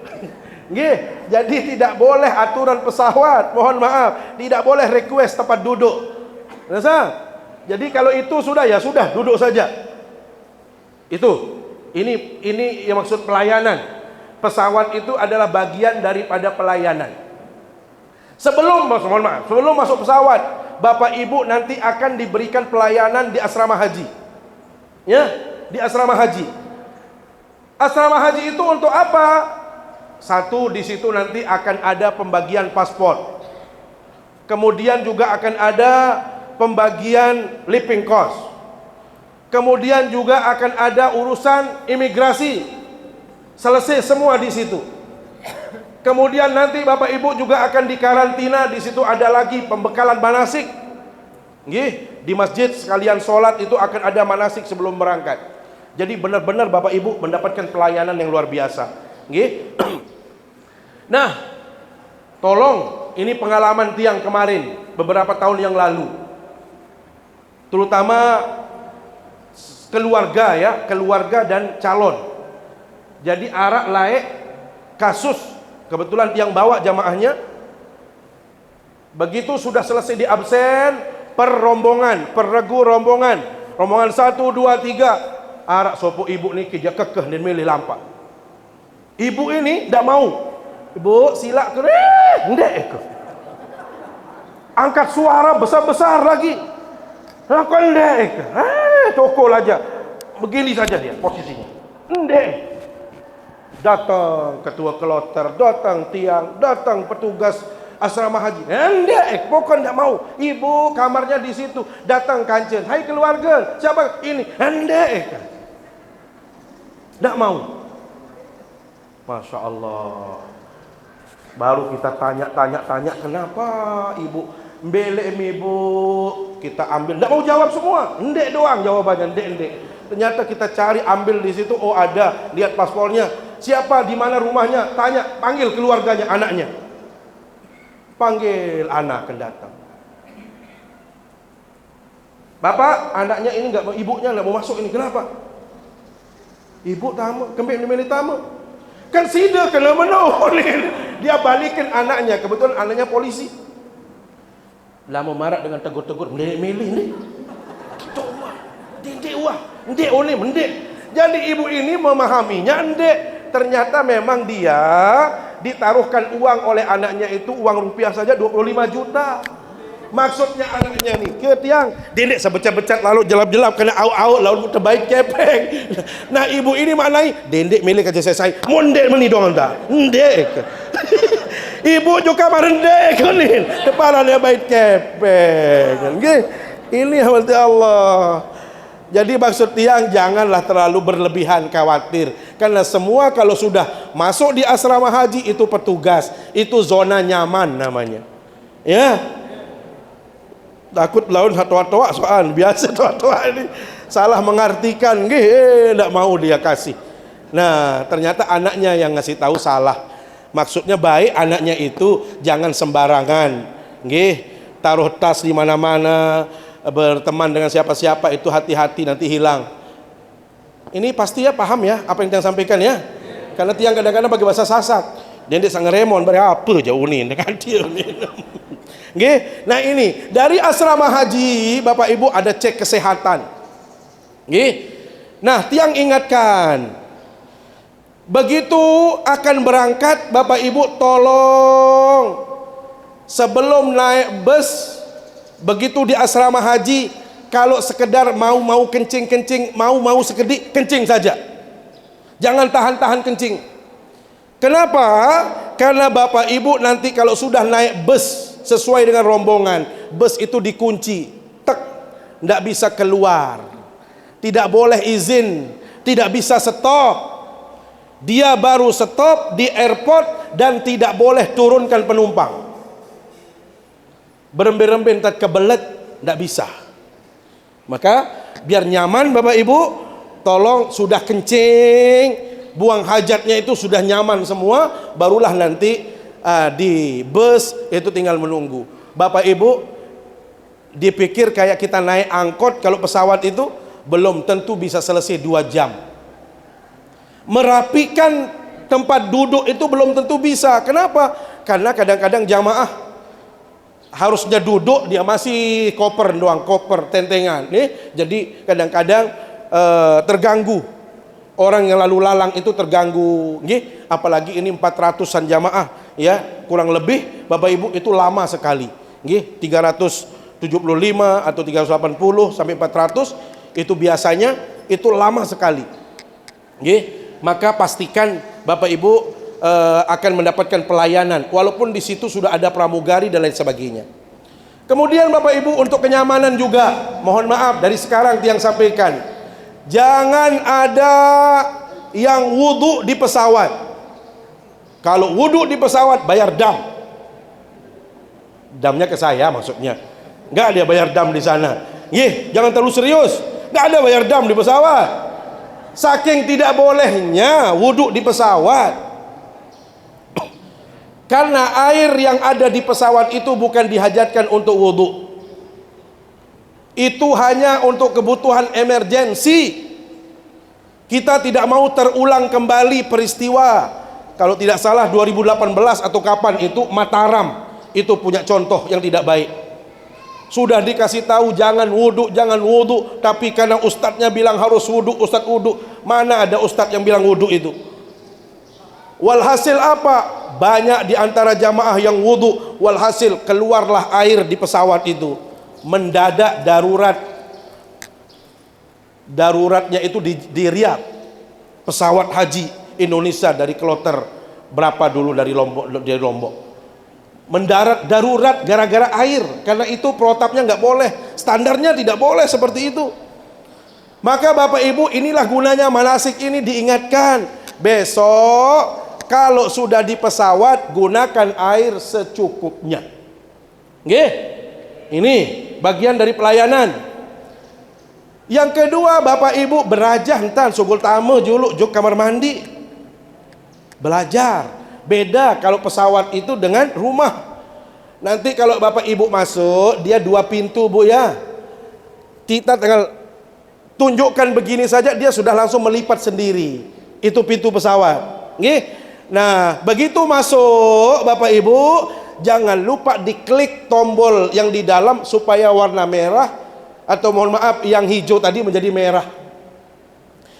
Jadi tidak boleh aturan pesawat, mohon maaf, tidak boleh request tempat duduk. Rasa? Jadi kalau itu sudah ya sudah duduk saja. Itu Ini yang maksud pelayanan. Pesawat itu adalah bagian daripada pelayanan. Sebelum masuk pesawat, Bapak Ibu nanti akan diberikan pelayanan di asrama haji. Ya, di asrama haji. Asrama haji itu untuk apa? Satu, di situ nanti akan ada pembagian paspor. Kemudian juga akan ada pembagian living cost. Kemudian juga akan ada urusan imigrasi. Selesai semua di situ. Kemudian nanti Bapak Ibu juga akan dikarantina. Di situ ada lagi pembekalan manasik. Nggih, di masjid sekalian sholat itu akan ada manasik sebelum berangkat. Jadi benar-benar Bapak Ibu mendapatkan pelayanan yang luar biasa. Nggih. Nah, tolong, ini pengalaman tiang kemarin beberapa tahun yang lalu. Terutama keluarga ya, keluarga dan calon. Jadi arak laek kasus, kebetulan tiang bawa jamaahnya. Begitu sudah selesai di absen, per rombongan, per regu rombongan, rombongan 1, 2, 3, arak sopo ibu ni kerja kekeh dan milih lampak. Ibu ini tidak mau. Ibu silak ke ndek ke. Angkat suara besar-besar lagi. Aku ndek ke. Cokol aja. Begini saja dia posisinya. Ndek. Datang ketua kloter, datang tiang, datang petugas asrama haji. Ndek, pokoknya tidak mau. Ibu kamarnya di situ. Datang kancen. Hai keluarga, siapa ini? Ndek. Tidak mau. Masya Allah. Baru kita tanya, kenapa ibu belek ibu? Kita ambil, tidak mau jawab semua. Ndek doang jawabannya, ndek. Ternyata kita cari, ambil di situ. Oh ada, lihat paspornya. Siapa, di mana rumahnya? Tanya, panggil keluarganya, anaknya. Panggil anak datang. Bapak, anaknya ini nggak mau, ibunya nggak mau masuk ini. Kenapa? Ibu tamu, kembali milih tamu. Kan sida kena menoleh. Dia balikin anaknya, kebetulan anaknya polisi. Lama marah dengan tegur-tegur, milih ni. Kita wah, ndek wah, ndek oleh mendek. Jadi ibu ini memahaminya ndek. Ternyata memang dia ditaruhkan uang oleh anaknya itu, uang rupiah saja 25 juta. Maksudnya anaknya nih ke tiang dendek sebecat-becat lalu jelap-jelap kena au-au lalu terbaik kepeng. Nah ibu ini maknai dendek milik aja saya mondek meni dong anda ndek. Ibu juga merendek kunin kepala dia baik kepeng. Ini hati Allah. Jadi maksud tiang janganlah terlalu berlebihan khawatir, karena semua kalau sudah masuk di asrama haji itu petugas, itu zona nyaman namanya. Ya. Takut lawan tua-tua soal biasa tua-tua ini salah mengartikan, tidak mau dia kasih. Nah ternyata anaknya yang ngasih tahu salah. Maksudnya baik, anaknya itu jangan sembarangan, taruh tas di mana-mana, berteman dengan siapa-siapa itu hati-hati nanti hilang. Ini pasti ya paham ya apa yang tiang sampaikan ya, karena tiang kadang-kadang bagi bahasa sasak. Dia sangat remon berapa jauh nih dengan dia nih. Nah ini dari asrama haji Bapak Ibu ada cek kesehatan. Nah tiang ingatkan, begitu akan berangkat Bapak Ibu tolong sebelum naik bus, begitu di asrama haji, kalau sekedar mau kencing, mau sekedik kencing saja, jangan tahan-tahan kencing. Kenapa? Karena Bapak Ibu nanti kalau sudah naik bus sesuai dengan rombongan, bus itu dikunci, tidak bisa keluar, tidak boleh izin, tidak bisa stop. Dia baru stop di airport dan tidak boleh turunkan penumpang. Beremben-remben tak kebelet, tidak bisa. Maka biar nyaman Bapak Ibu, tolong sudah kencing, buang hajatnya itu sudah nyaman semua, barulah nanti di bus itu tinggal menunggu. Bapak Ibu dipikir kayak kita naik angkot, kalau pesawat itu belum tentu bisa selesai 2 jam. Merapikan tempat duduk itu belum tentu bisa. Kenapa? Karena kadang-kadang jamaah harusnya duduk, dia masih koper doang, koper tentengan nih. Jadi kadang-kadang terganggu Orang yang lalu lalang itu terganggu, nggih, apalagi ini 400-an jamaah, ya, kurang lebih Bapak Ibu itu lama sekali, nggih, 375 atau 380 sampai 400 itu biasanya itu lama sekali, nggih. Maka pastikan Bapak Ibu akan mendapatkan pelayanan, walaupun di situ sudah ada pramugari dan lain sebagainya. Kemudian Bapak Ibu untuk kenyamanan juga, mohon maaf dari sekarang tiang sampaikan, jangan ada yang wudhu di pesawat. Kalau wudhu di pesawat bayar dam. Damnya ke saya maksudnya. Nggak ada bayar dam di sana. Jangan terlalu serius. Nggak ada bayar dam di pesawat. Saking tidak bolehnya wudhu di pesawat. Karena air yang ada di pesawat itu bukan dihajatkan untuk wudhu. Itu hanya untuk kebutuhan emergensi. Kita tidak mau terulang kembali peristiwa, kalau tidak salah 2018 atau kapan itu, Mataram itu punya contoh yang tidak baik. Sudah dikasih tahu jangan wudhu, tapi karena ustadznya bilang harus wudhu, ustadz wudhu. Mana ada ustadz yang bilang wudhu itu? Walhasil apa? Banyak di antara jamaah yang wudhu, walhasil keluarlah air di pesawat itu. Mendadak daruratnya itu di Riyadh, pesawat haji Indonesia dari kloter berapa dulu dari Lombok mendarat darurat gara-gara air, karena itu protapnya nggak boleh, standarnya tidak boleh seperti itu. Maka Bapak Ibu, inilah gunanya manasik ini diingatkan. Besok kalau sudah di pesawat, gunakan air secukupnya. Nggih, ini bagian dari pelayanan. Yang kedua, Bapak Ibu berajah entar sugul tamu juluk juk kamar mandi. Belajar. Beda kalau pesawat itu dengan rumah. Nanti kalau Bapak Ibu masuk, dia 2 pintu Bu ya. Kita tinggal tunjukkan begini saja, dia sudah langsung melipat sendiri. Itu pintu pesawat. Nggih. Nah, begitu masuk Bapak Ibu, jangan lupa diklik tombol yang di dalam supaya warna merah, atau mohon maaf yang hijau tadi menjadi merah.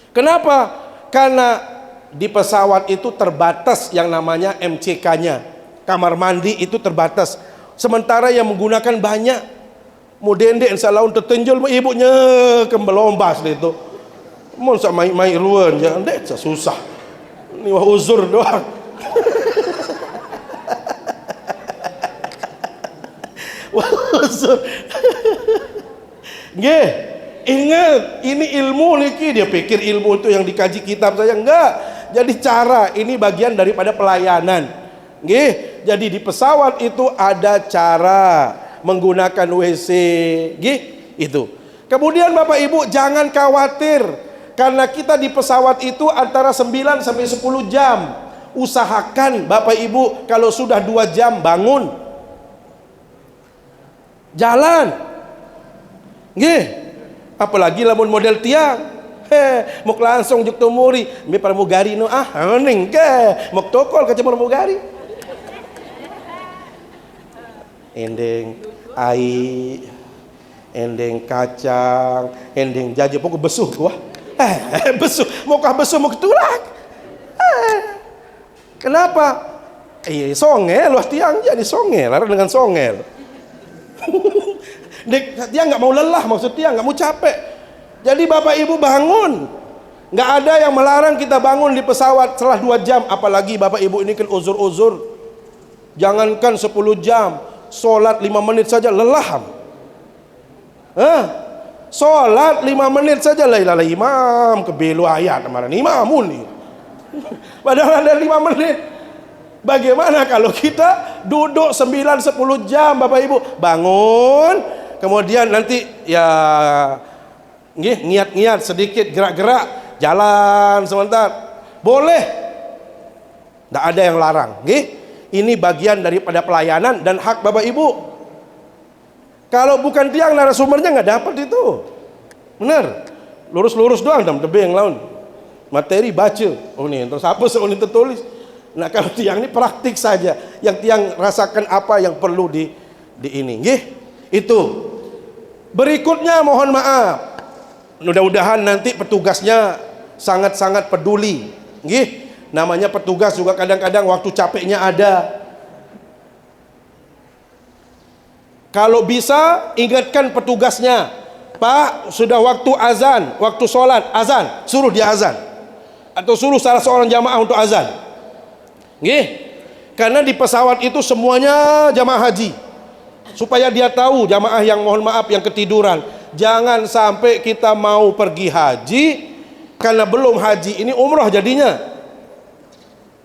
Kenapa? Karena di pesawat itu terbatas yang namanya MCK-nya, kamar mandi itu terbatas. Sementara yang menggunakan banyak. Mudende insalaun tertenjul ibunya kembelombas itu. Mau sama mai ruan ya, ndek susah. Ini wah uzur doang. Wah uzur. Nggih, ingat ini ilmu niki, dia pikir ilmu itu yang dikaji kitab saja, enggak. Jadi cara ini bagian daripada pelayanan. Nggih, jadi di pesawat itu ada cara menggunakan WC, nggih, itu. Kemudian Bapak Ibu jangan khawatir, karena kita di pesawat itu antara 9 sampai 10 jam. Usahakan Bapak Ibu kalau sudah 2 jam bangun. Jalan. Nggih, apalagi lamun model tiang, mau langsung juk tumuri, mi pramugari no hening ke, mau tokol ke pramugari. Endeng ai, endeng kacang, endeng jaje, pokok besuh gua. Besuh, mau besuh mau ketulak. Kenapa? Songel, wah tiang jadi songel, dengan songel. Dia nggak mau lelah, maksud dia nggak mau capek. Jadi Bapak Ibu bangun, nggak ada yang melarang kita bangun di pesawat setelah 2 jam. Apalagi Bapak Ibu ini kan uzur-uzur, jangankan 10 jam, sholat 5 menit saja lelah. Sholat 5 menit saja lah imam kebelu ayat kemarin imamun nih. Padahal ada 5 menit. Bagaimana kalau kita duduk 9-10 jam Bapak Ibu? Bangun, kemudian nanti ya niat-niat sedikit, gerak-gerak, jalan sebentar. Boleh. Tidak ada yang larang. Ini bagian daripada pelayanan dan hak Bapak Ibu. Kalau bukan tiang narasumbernya nggak dapat itu. Benar. Lurus-lurus doang dalam tebing laun. Materi baca. Oh nih, terus apa ini tertulis. Nah kalau tiang ini praktik saja, yang tiang rasakan apa yang perlu di ini, itu. Berikutnya mohon maaf, mudah-mudahan nanti petugasnya sangat-sangat peduli. Nggih, namanya petugas juga kadang-kadang waktu capeknya ada. Kalau bisa ingatkan petugasnya, Pak, sudah waktu azan, waktu sholat azan, suruh dia azan, atau suruh salah seorang jamaah untuk azan. Nggih, karena di pesawat itu semuanya jamaah haji, supaya dia tahu, jamaah yang mohon maaf yang ketiduran, jangan sampai kita mau pergi haji karena belum haji, ini umroh jadinya.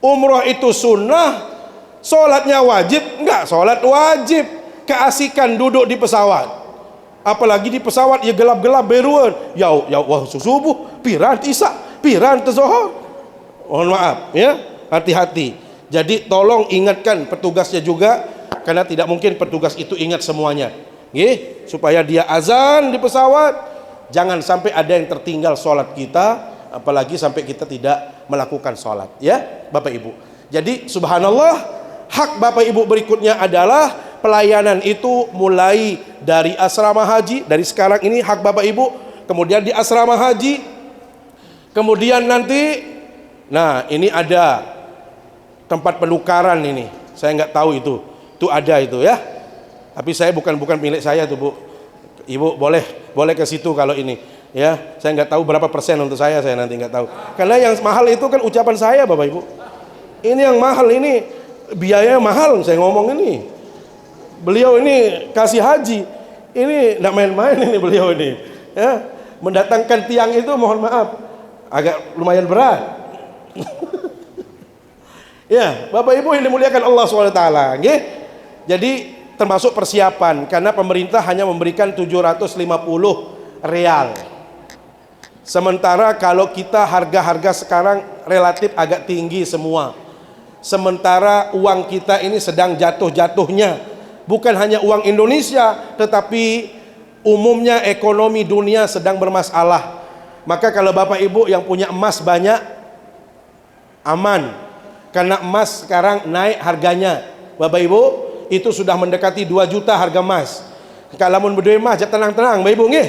Umroh itu sunnah, sholatnya wajib, enggak sholat wajib. Keasikan duduk di pesawat, apalagi di pesawat ya gelap-gelap beruan, ya wah subuh piran isak piran zuhur, mohon maaf ya, hati-hati. Jadi tolong ingatkan petugasnya juga, karena tidak mungkin petugas itu ingat semuanya, nggih, supaya dia azan di pesawat, jangan sampai ada yang tertinggal sholat kita, apalagi sampai kita tidak melakukan sholat, ya Bapak Ibu. Jadi subhanallah, hak Bapak Ibu berikutnya adalah pelayanan itu mulai dari asrama haji, dari sekarang ini hak Bapak Ibu, kemudian di asrama haji, kemudian nanti, nah ini ada tempat penukaran ini, saya nggak tahu itu ada itu ya, tapi saya bukan milik saya tuh Bu, Ibu boleh ke situ kalau ini ya, saya nggak tahu berapa persen untuk saya nanti nggak tahu, karena yang mahal itu kan ucapan saya Bapak Ibu, ini yang mahal, ini biaya mahal, saya ngomong ini. Beliau ini kasih haji, ini tidak main-main ini beliau ini, ya, mendatangkan tiang itu mohon maaf agak lumayan berat. Ya Bapak Ibu yang dimuliakan Allah SWT, nggih. Jadi termasuk persiapan, karena pemerintah hanya memberikan 750 real, sementara kalau kita harga-harga sekarang relatif agak tinggi semua, sementara uang kita ini sedang jatuh-jatuhnya. Bukan hanya uang Indonesia, tetapi umumnya ekonomi dunia sedang bermasalah. Maka kalau Bapak Ibu yang punya emas banyak, aman, karena emas sekarang naik harganya. Bapak Ibu, itu sudah mendekati 2 juta harga emas. Kalau mun berdua emas, tenang-tenang Bapak Ibu nggih.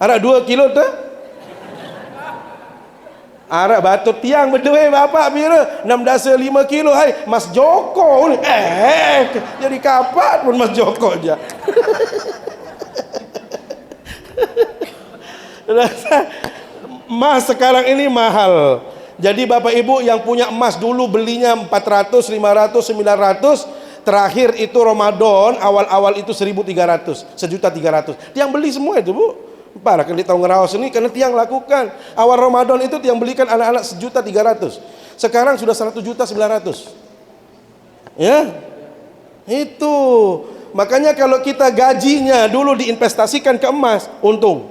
Ada 2 kilo tuh. Arak batu tiang berdua bapak bira 6 5 kilo, hai Mas Joko ni jadi kapat pun Mas Joko aja. Emas sekarang ini mahal. Jadi Bapak Ibu yang punya emas dulu belinya 400, 500, 900, terakhir itu Ramadan awal-awal itu 1.300, 1.300. Tiang beli semua itu Bu. Parah kan di tahun ngerawas ini, karena tiang lakukan awal Ramadan itu tiang belikan anak-anak 1.300.000, sekarang sudah 100.900.000 ya. Itu makanya kalau kita gajinya dulu diinvestasikan ke emas, untung.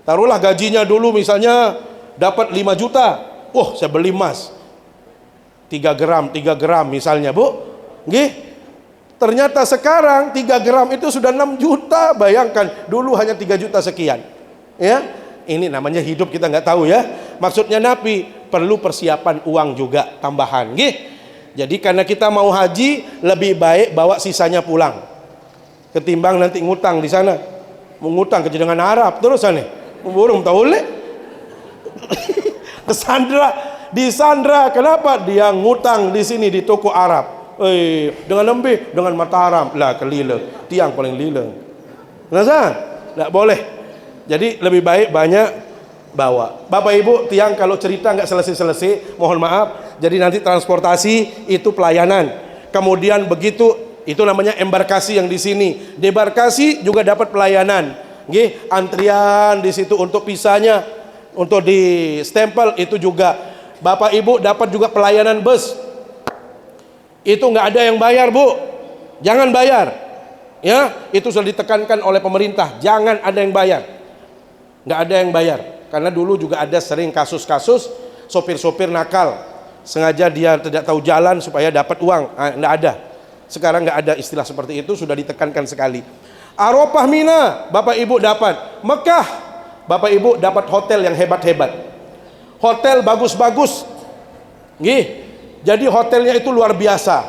Taruhlah gajinya dulu misalnya dapat 5 juta, wah saya beli emas 3 gram misalnya Bu, nggih. Ternyata sekarang 3 gram itu sudah 6 juta. Bayangkan dulu hanya 3 juta sekian. Ya, ini namanya hidup kita nggak tahu ya. Maksudnya Nabi perlu persiapan uang juga tambahan. Nggih. Jadi karena kita mau haji, lebih baik bawa sisanya pulang, ketimbang nanti ngutang di sana. Mengutang ke dengan Arab terus nih. Burung tahu le. Disandra. Kenapa? Dia ngutang di sini di toko Arab. Dengan lembih, dengan Mataram lah kelila, tiang paling lila. Nasa? Tak boleh. Jadi lebih baik banyak bawa. Bapak Ibu, tiang kalau cerita nggak selesai-selesai, mohon maaf. Jadi nanti transportasi itu pelayanan. Kemudian begitu, itu namanya embarkasi yang di sini. Debarkasi juga dapat pelayanan. Nggih, antrian di situ untuk pisahnya, untuk di stempel itu juga. Bapak Ibu dapat juga pelayanan bus. Itu nggak ada yang bayar Bu, jangan bayar ya, itu sudah ditekankan oleh pemerintah, jangan ada yang bayar, nggak ada yang bayar, karena dulu juga ada sering kasus-kasus sopir-sopir nakal, sengaja dia tidak tahu jalan supaya dapat uang, nggak ada, sekarang nggak ada istilah seperti itu, sudah ditekankan sekali. Arafah Mina Bapak Ibu dapat, Mekah Bapak Ibu dapat hotel yang hebat-hebat, hotel bagus-bagus, nggih. Jadi hotelnya itu luar biasa.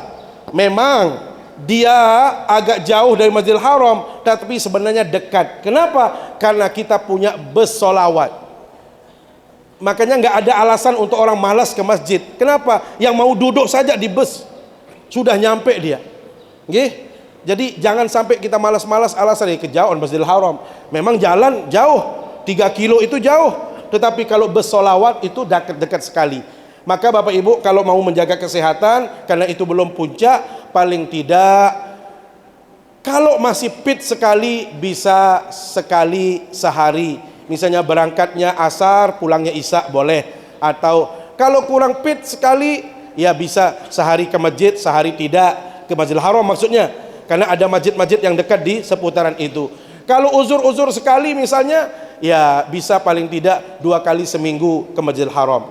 Memang dia agak jauh dari Masjidil Haram, tapi sebenarnya dekat. Kenapa? Karena kita punya bus solawat. Makanya nggak ada alasan untuk orang malas ke masjid. Kenapa? Yang mau duduk saja di bus sudah nyampe dia. Nggih. Jadi jangan sampai kita malas-malas alasan kejauhan Masjidil Haram. Memang jalan jauh, 3 kilo itu jauh. Tetapi kalau bus solawat itu dekat-dekat sekali. Maka Bapak Ibu kalau mau menjaga kesehatan, karena itu belum puncak, paling tidak kalau masih fit sekali, bisa sekali sehari. Misalnya berangkatnya asar, pulangnya isya boleh. Atau kalau kurang fit sekali, ya bisa sehari ke masjid, sehari tidak ke Masjidil Haram maksudnya. Karena ada masjid-masjid yang dekat di seputaran itu. Kalau uzur-uzur sekali misalnya, ya bisa paling tidak 2 kali seminggu ke Masjidil Haram.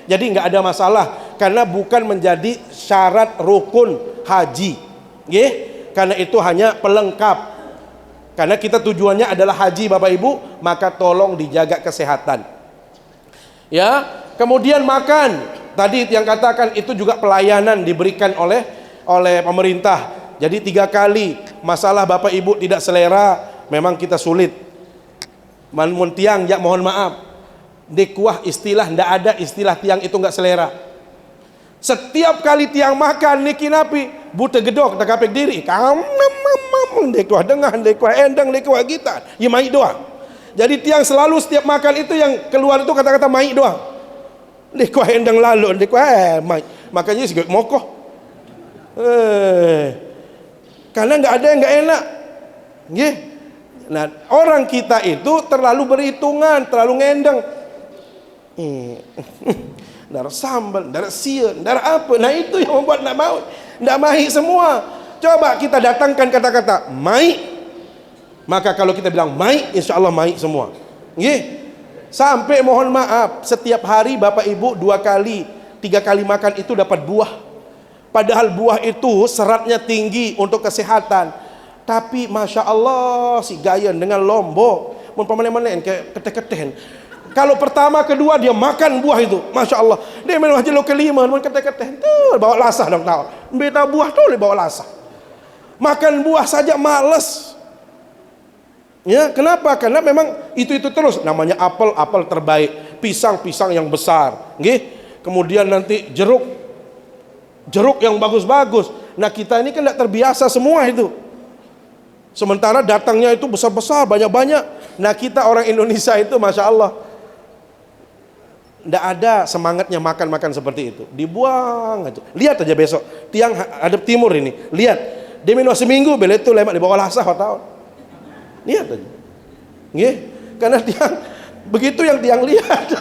Jadi nggak ada masalah, karena bukan menjadi syarat rukun haji. Karena itu hanya pelengkap. Karena kita tujuannya adalah haji Bapak Ibu, maka tolong dijaga kesehatan. Ya, kemudian makan. Tadi yang katakan itu juga pelayanan diberikan oleh pemerintah. Jadi 3 kali. Masalah Bapak Ibu tidak selera, memang kita sulit. Mun tiang, ya mohon maaf, dekuah istilah, ndak ada istilah tiang itu nggak selera. Setiap kali tiang makan niki napi buta gedok tak kapek diri dekuah dengar, dekuah endang, dekuah gitar, ya maik doang. Jadi tiang selalu setiap makan itu yang keluar itu kata-kata maik doang. Dekuah endang lalu, dekuah maik. Makanya sih mokoh. Karena nggak ada yang nggak enak. Nah, orang kita itu terlalu berhitungan, terlalu ngendeng. Darah sambal, darah sian, darah apa? Nah itu yang membuat nggak mahi semua. Coba kita datangkan kata-kata maik. Maka kalau kita bilang maik, insya Allah maik semua. Sampai mohon maaf, setiap hari Bapak Ibu 2 kali, 3 kali makan itu dapat buah. Padahal buah itu seratnya tinggi untuk kesehatan. Tapi Masya Allah si Gayan dengan Lombok mana-mana kayak keteh-keteh. Kalau pertama kedua dia makan buah itu, Masya Allah. Dia main wajah lo kelima, main keteh-keteh. Tuh bawa lasah dong tahu. Beta buah tuh bawa lasah. Makan buah saja males. Ya, kenapa? Karena memang itu terus. Namanya apel terbaik, pisang yang besar. Kemudian nanti jeruk yang bagus-bagus. Nah kita ini kan tidak terbiasa semua itu. Sementara datangnya itu besar-besar, banyak-banyak. Nah kita orang Indonesia itu Masya Allah tidak ada semangatnya makan seperti itu. Dibuang aja. Lihat aja besok tiang hadap timur ini. Lihat dia minum seminggu beli itu lemak di bawah lasah tahun. Lihat aja. Karena tiang begitu yang tiang lihat.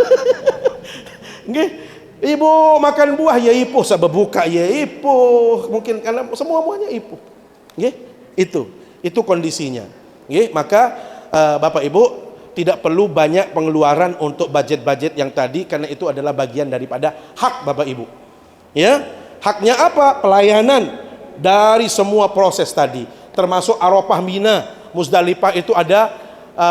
Ibu makan buah ya ipuh, sabab buka ya ipuh, mungkin karena semua buahnya ipuh. Itu kondisinya. Maka Bapak Ibu tidak perlu banyak pengeluaran untuk budget yang tadi, karena itu adalah bagian daripada hak Bapak Ibu. Haknya apa? Pelayanan dari semua proses tadi, termasuk Arafah, Mina, Muzdalifah itu ada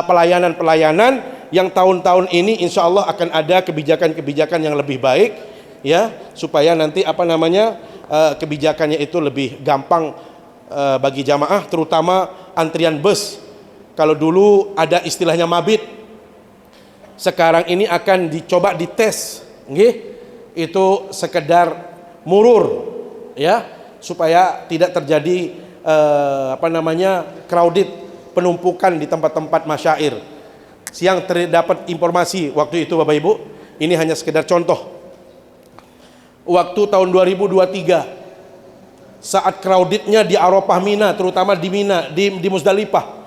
pelayanan yang tahun-tahun ini insya Allah akan ada kebijakan-kebijakan yang lebih baik, ya, supaya nanti kebijakannya itu lebih gampang bagi jamaah, terutama antrian bus. Kalau dulu ada istilahnya mabit, sekarang ini akan dicoba dites, itu sekedar murur, ya, supaya tidak terjadi crowded, penumpukan di tempat-tempat masyair. Siang terdapat informasi waktu itu Bapak Ibu, ini hanya sekedar contoh. Waktu tahun 2023, saat crowdednya di Arafah, Mina, terutama di Mina, di Muzdalifah.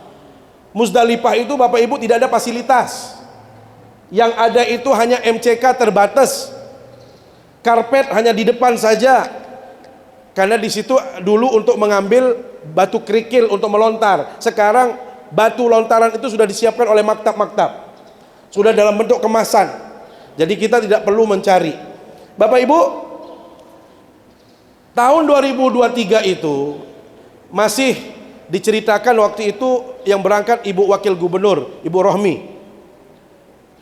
Muzdalifah itu Bapak Ibu tidak ada fasilitas. Yang ada itu hanya MCK terbatas. Karpet hanya di depan saja. Karena di situ dulu untuk mengambil batu kerikil untuk melontar. Sekarang batu lontaran itu sudah disiapkan oleh maktab-maktab, sudah dalam bentuk kemasan, jadi kita tidak perlu mencari. Bapak Ibu, tahun 2023 itu masih diceritakan waktu itu yang berangkat Ibu Wakil Gubernur, Ibu Rohmi,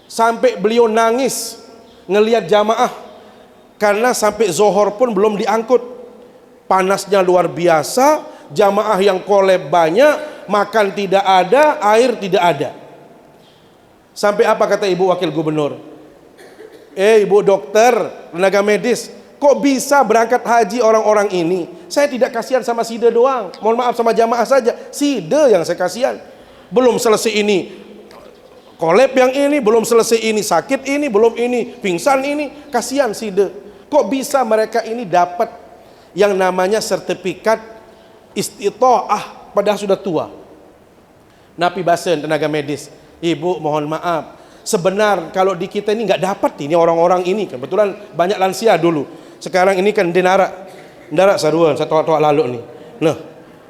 sampai beliau nangis ngelihat jamaah karena sampai zuhur pun belum diangkut. Panasnya luar biasa, jamaah yang kolab banyak, makan tidak ada, air tidak ada. Sampai apa kata Ibu Wakil Gubernur? Ibu dokter, tenaga medis, kok bisa berangkat haji orang-orang ini? Saya tidak kasihan sama Sida doang. Mohon maaf, sama jamaah saja. Sida yang saya kasihan. Belum selesai ini kolab yang ini, belum selesai ini sakit ini, belum ini pingsan ini. Kasihan Sida. Kok bisa mereka ini dapat yang namanya sertifikat istitoah padahal sudah tua. Napi Basen, tenaga medis. Ibu mohon maaf, sebenar kalau di kita ini nggak dapat ini orang-orang ini. Kebetulan banyak lansia dulu. Sekarang ini kan dinara saruan satu tua lalu nih. Nah,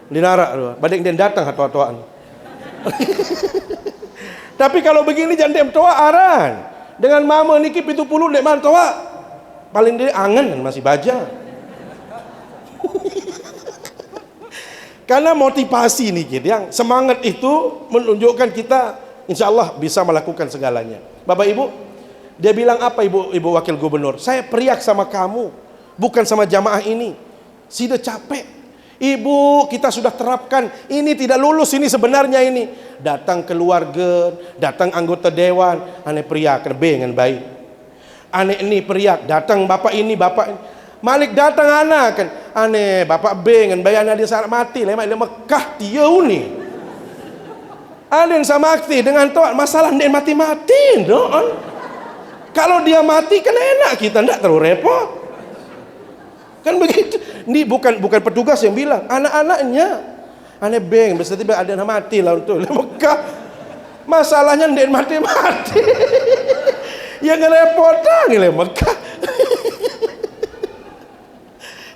dinara badeng den datang tua-tuaan. Tapi kalau begini jangan dem tua aran. Dengan mama niki 70 dek man tua. Paling dia angan masih baja. Karena motivasi nih gitu, yang semangat itu menunjukkan kita insya Allah bisa melakukan segalanya. Bapak Ibu, dia bilang apa Ibu Wakil Gubernur? Saya periak sama kamu, bukan sama jamaah ini. Sudah capek. Ibu, kita sudah terapkan, ini tidak lulus ini sebenarnya ini. Datang keluarga, datang anggota dewan, aneh periak, dengan baik. Aneh ini periak, datang bapak ini, bapak ini. Malik datang anak kan, aneh bapak B dengan bayi anak dia syarat mati, lemak dia Mekah tiau ni. Ada yang sama aktif dengan tuan masalah dia mati-mati, don. Kalau dia mati kan enak kita, tidak terlalu repot. Kan begitu. Ini bukan petugas yang bilang, anak-anaknya. Aneh beng, berarti ada yang mati lah untuk Mekah. Masalahnya dia mati-mati. Yang ngerepotan nih Mekah.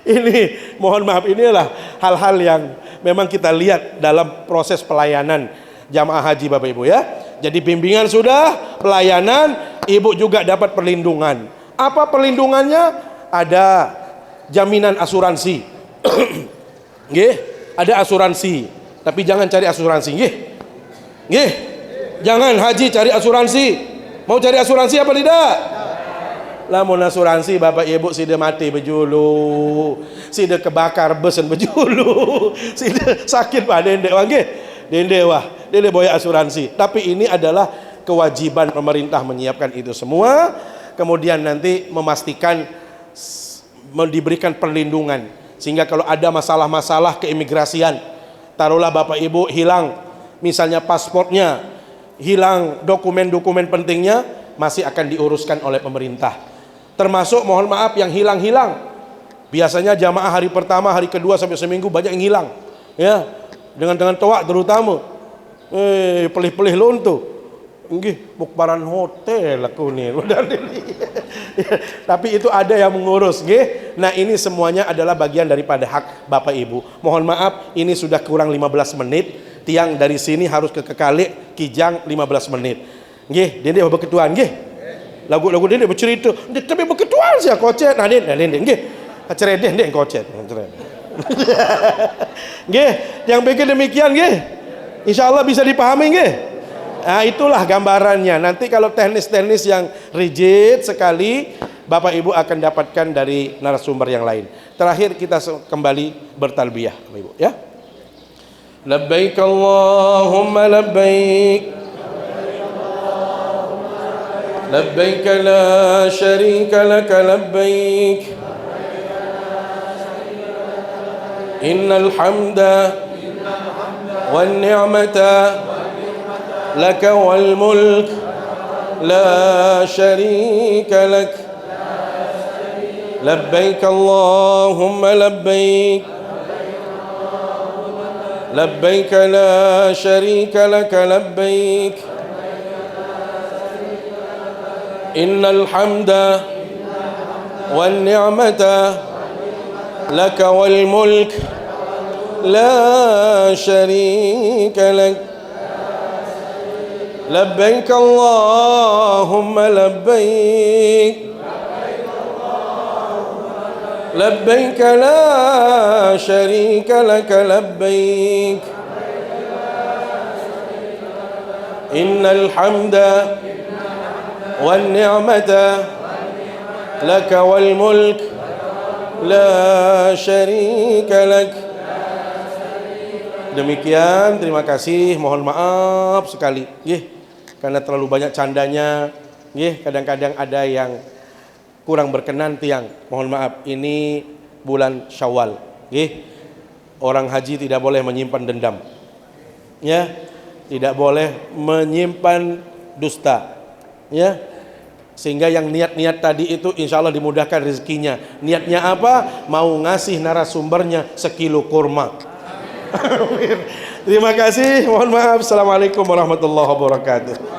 Ini mohon maaf, inilah hal-hal yang memang kita lihat dalam proses pelayanan jamaah haji Bapak Ibu ya. Jadi bimbingan sudah, pelayanan, ibu juga dapat perlindungan. Apa perlindungannya? Ada jaminan asuransi. Nggih, ada asuransi. Tapi jangan cari asuransi, nggih. Nggih. Jangan haji cari asuransi. Mau cari asuransi apa tidak? Lamun asuransi bapak ibu sida mati berjulu, sida kebakar besen berjulu, sida sakit pak dendek wangi, dendek boya asuransi. Tapi ini adalah kewajiban pemerintah menyiapkan itu semua, kemudian nanti memastikan diberikan perlindungan sehingga kalau ada masalah-masalah keimigrasian, taruhlah bapak ibu hilang, misalnya paspornya, hilang dokumen-dokumen pentingnya, masih akan diuruskan oleh pemerintah. Termasuk mohon maaf yang hilang-hilang. Biasanya jamaah hari pertama, hari kedua sampai seminggu banyak yang hilang. Ya, dengan toak terutama. Pelih-pelih lonto. Nggih, bukbaran hotel aku nih. Tapi itu ada yang mengurus, nggih. Nah, ini semuanya adalah bagian daripada hak Bapak Ibu. Mohon maaf, ini sudah kurang 15 menit. Tiang dari sini harus ke Kekalik, Kijang 15 menit. Nggih, dia berketuaan, nggih. Lagu-lagu dia bercerita, tapi berketuaan sih kocet. Nah, dia nggih. Ceredeh dia kocet. Nggih, yang pikir demikian nggih. Insyaallah bisa dipahami nggih. Nah, itulah gambarannya. Nanti kalau teknis-teknis yang rigid sekali, Bapak Ibu akan dapatkan dari narasumber yang lain. Terakhir kita kembali bertalbiyah, Bapak Ibu ya. Labbaik Allahumma labbaik. لبيك لا شريك لك لبيك إن الحمد والنعمة لك والملك لا شريك لك لبيك اللهم لبيك لبيك لا شريك لك لبيك إن الحمد والنعمة لك والملك لا شريك لك لبيك اللهم لبيك لبيك لا شريك لك لبيك إن الحمد والنعمة لك والملك لا شريك لك. Demikian, terima kasih, mohon maaf sekali, karena terlalu banyak candanya, kadang-kadang ada yang kurang berkenan tiang, mohon maaf, ini bulan Syawal. Orang haji tidak boleh menyimpan dendam. Ya, tidak boleh menyimpan dusta. Ya. Sehingga yang niat-niat tadi itu insya Allah dimudahkan rezekinya. Niatnya apa? Mau ngasih narasumbernya sekilo kurma. Terima kasih. Mohon maaf. Assalamualaikum warahmatullahi wabarakatuh.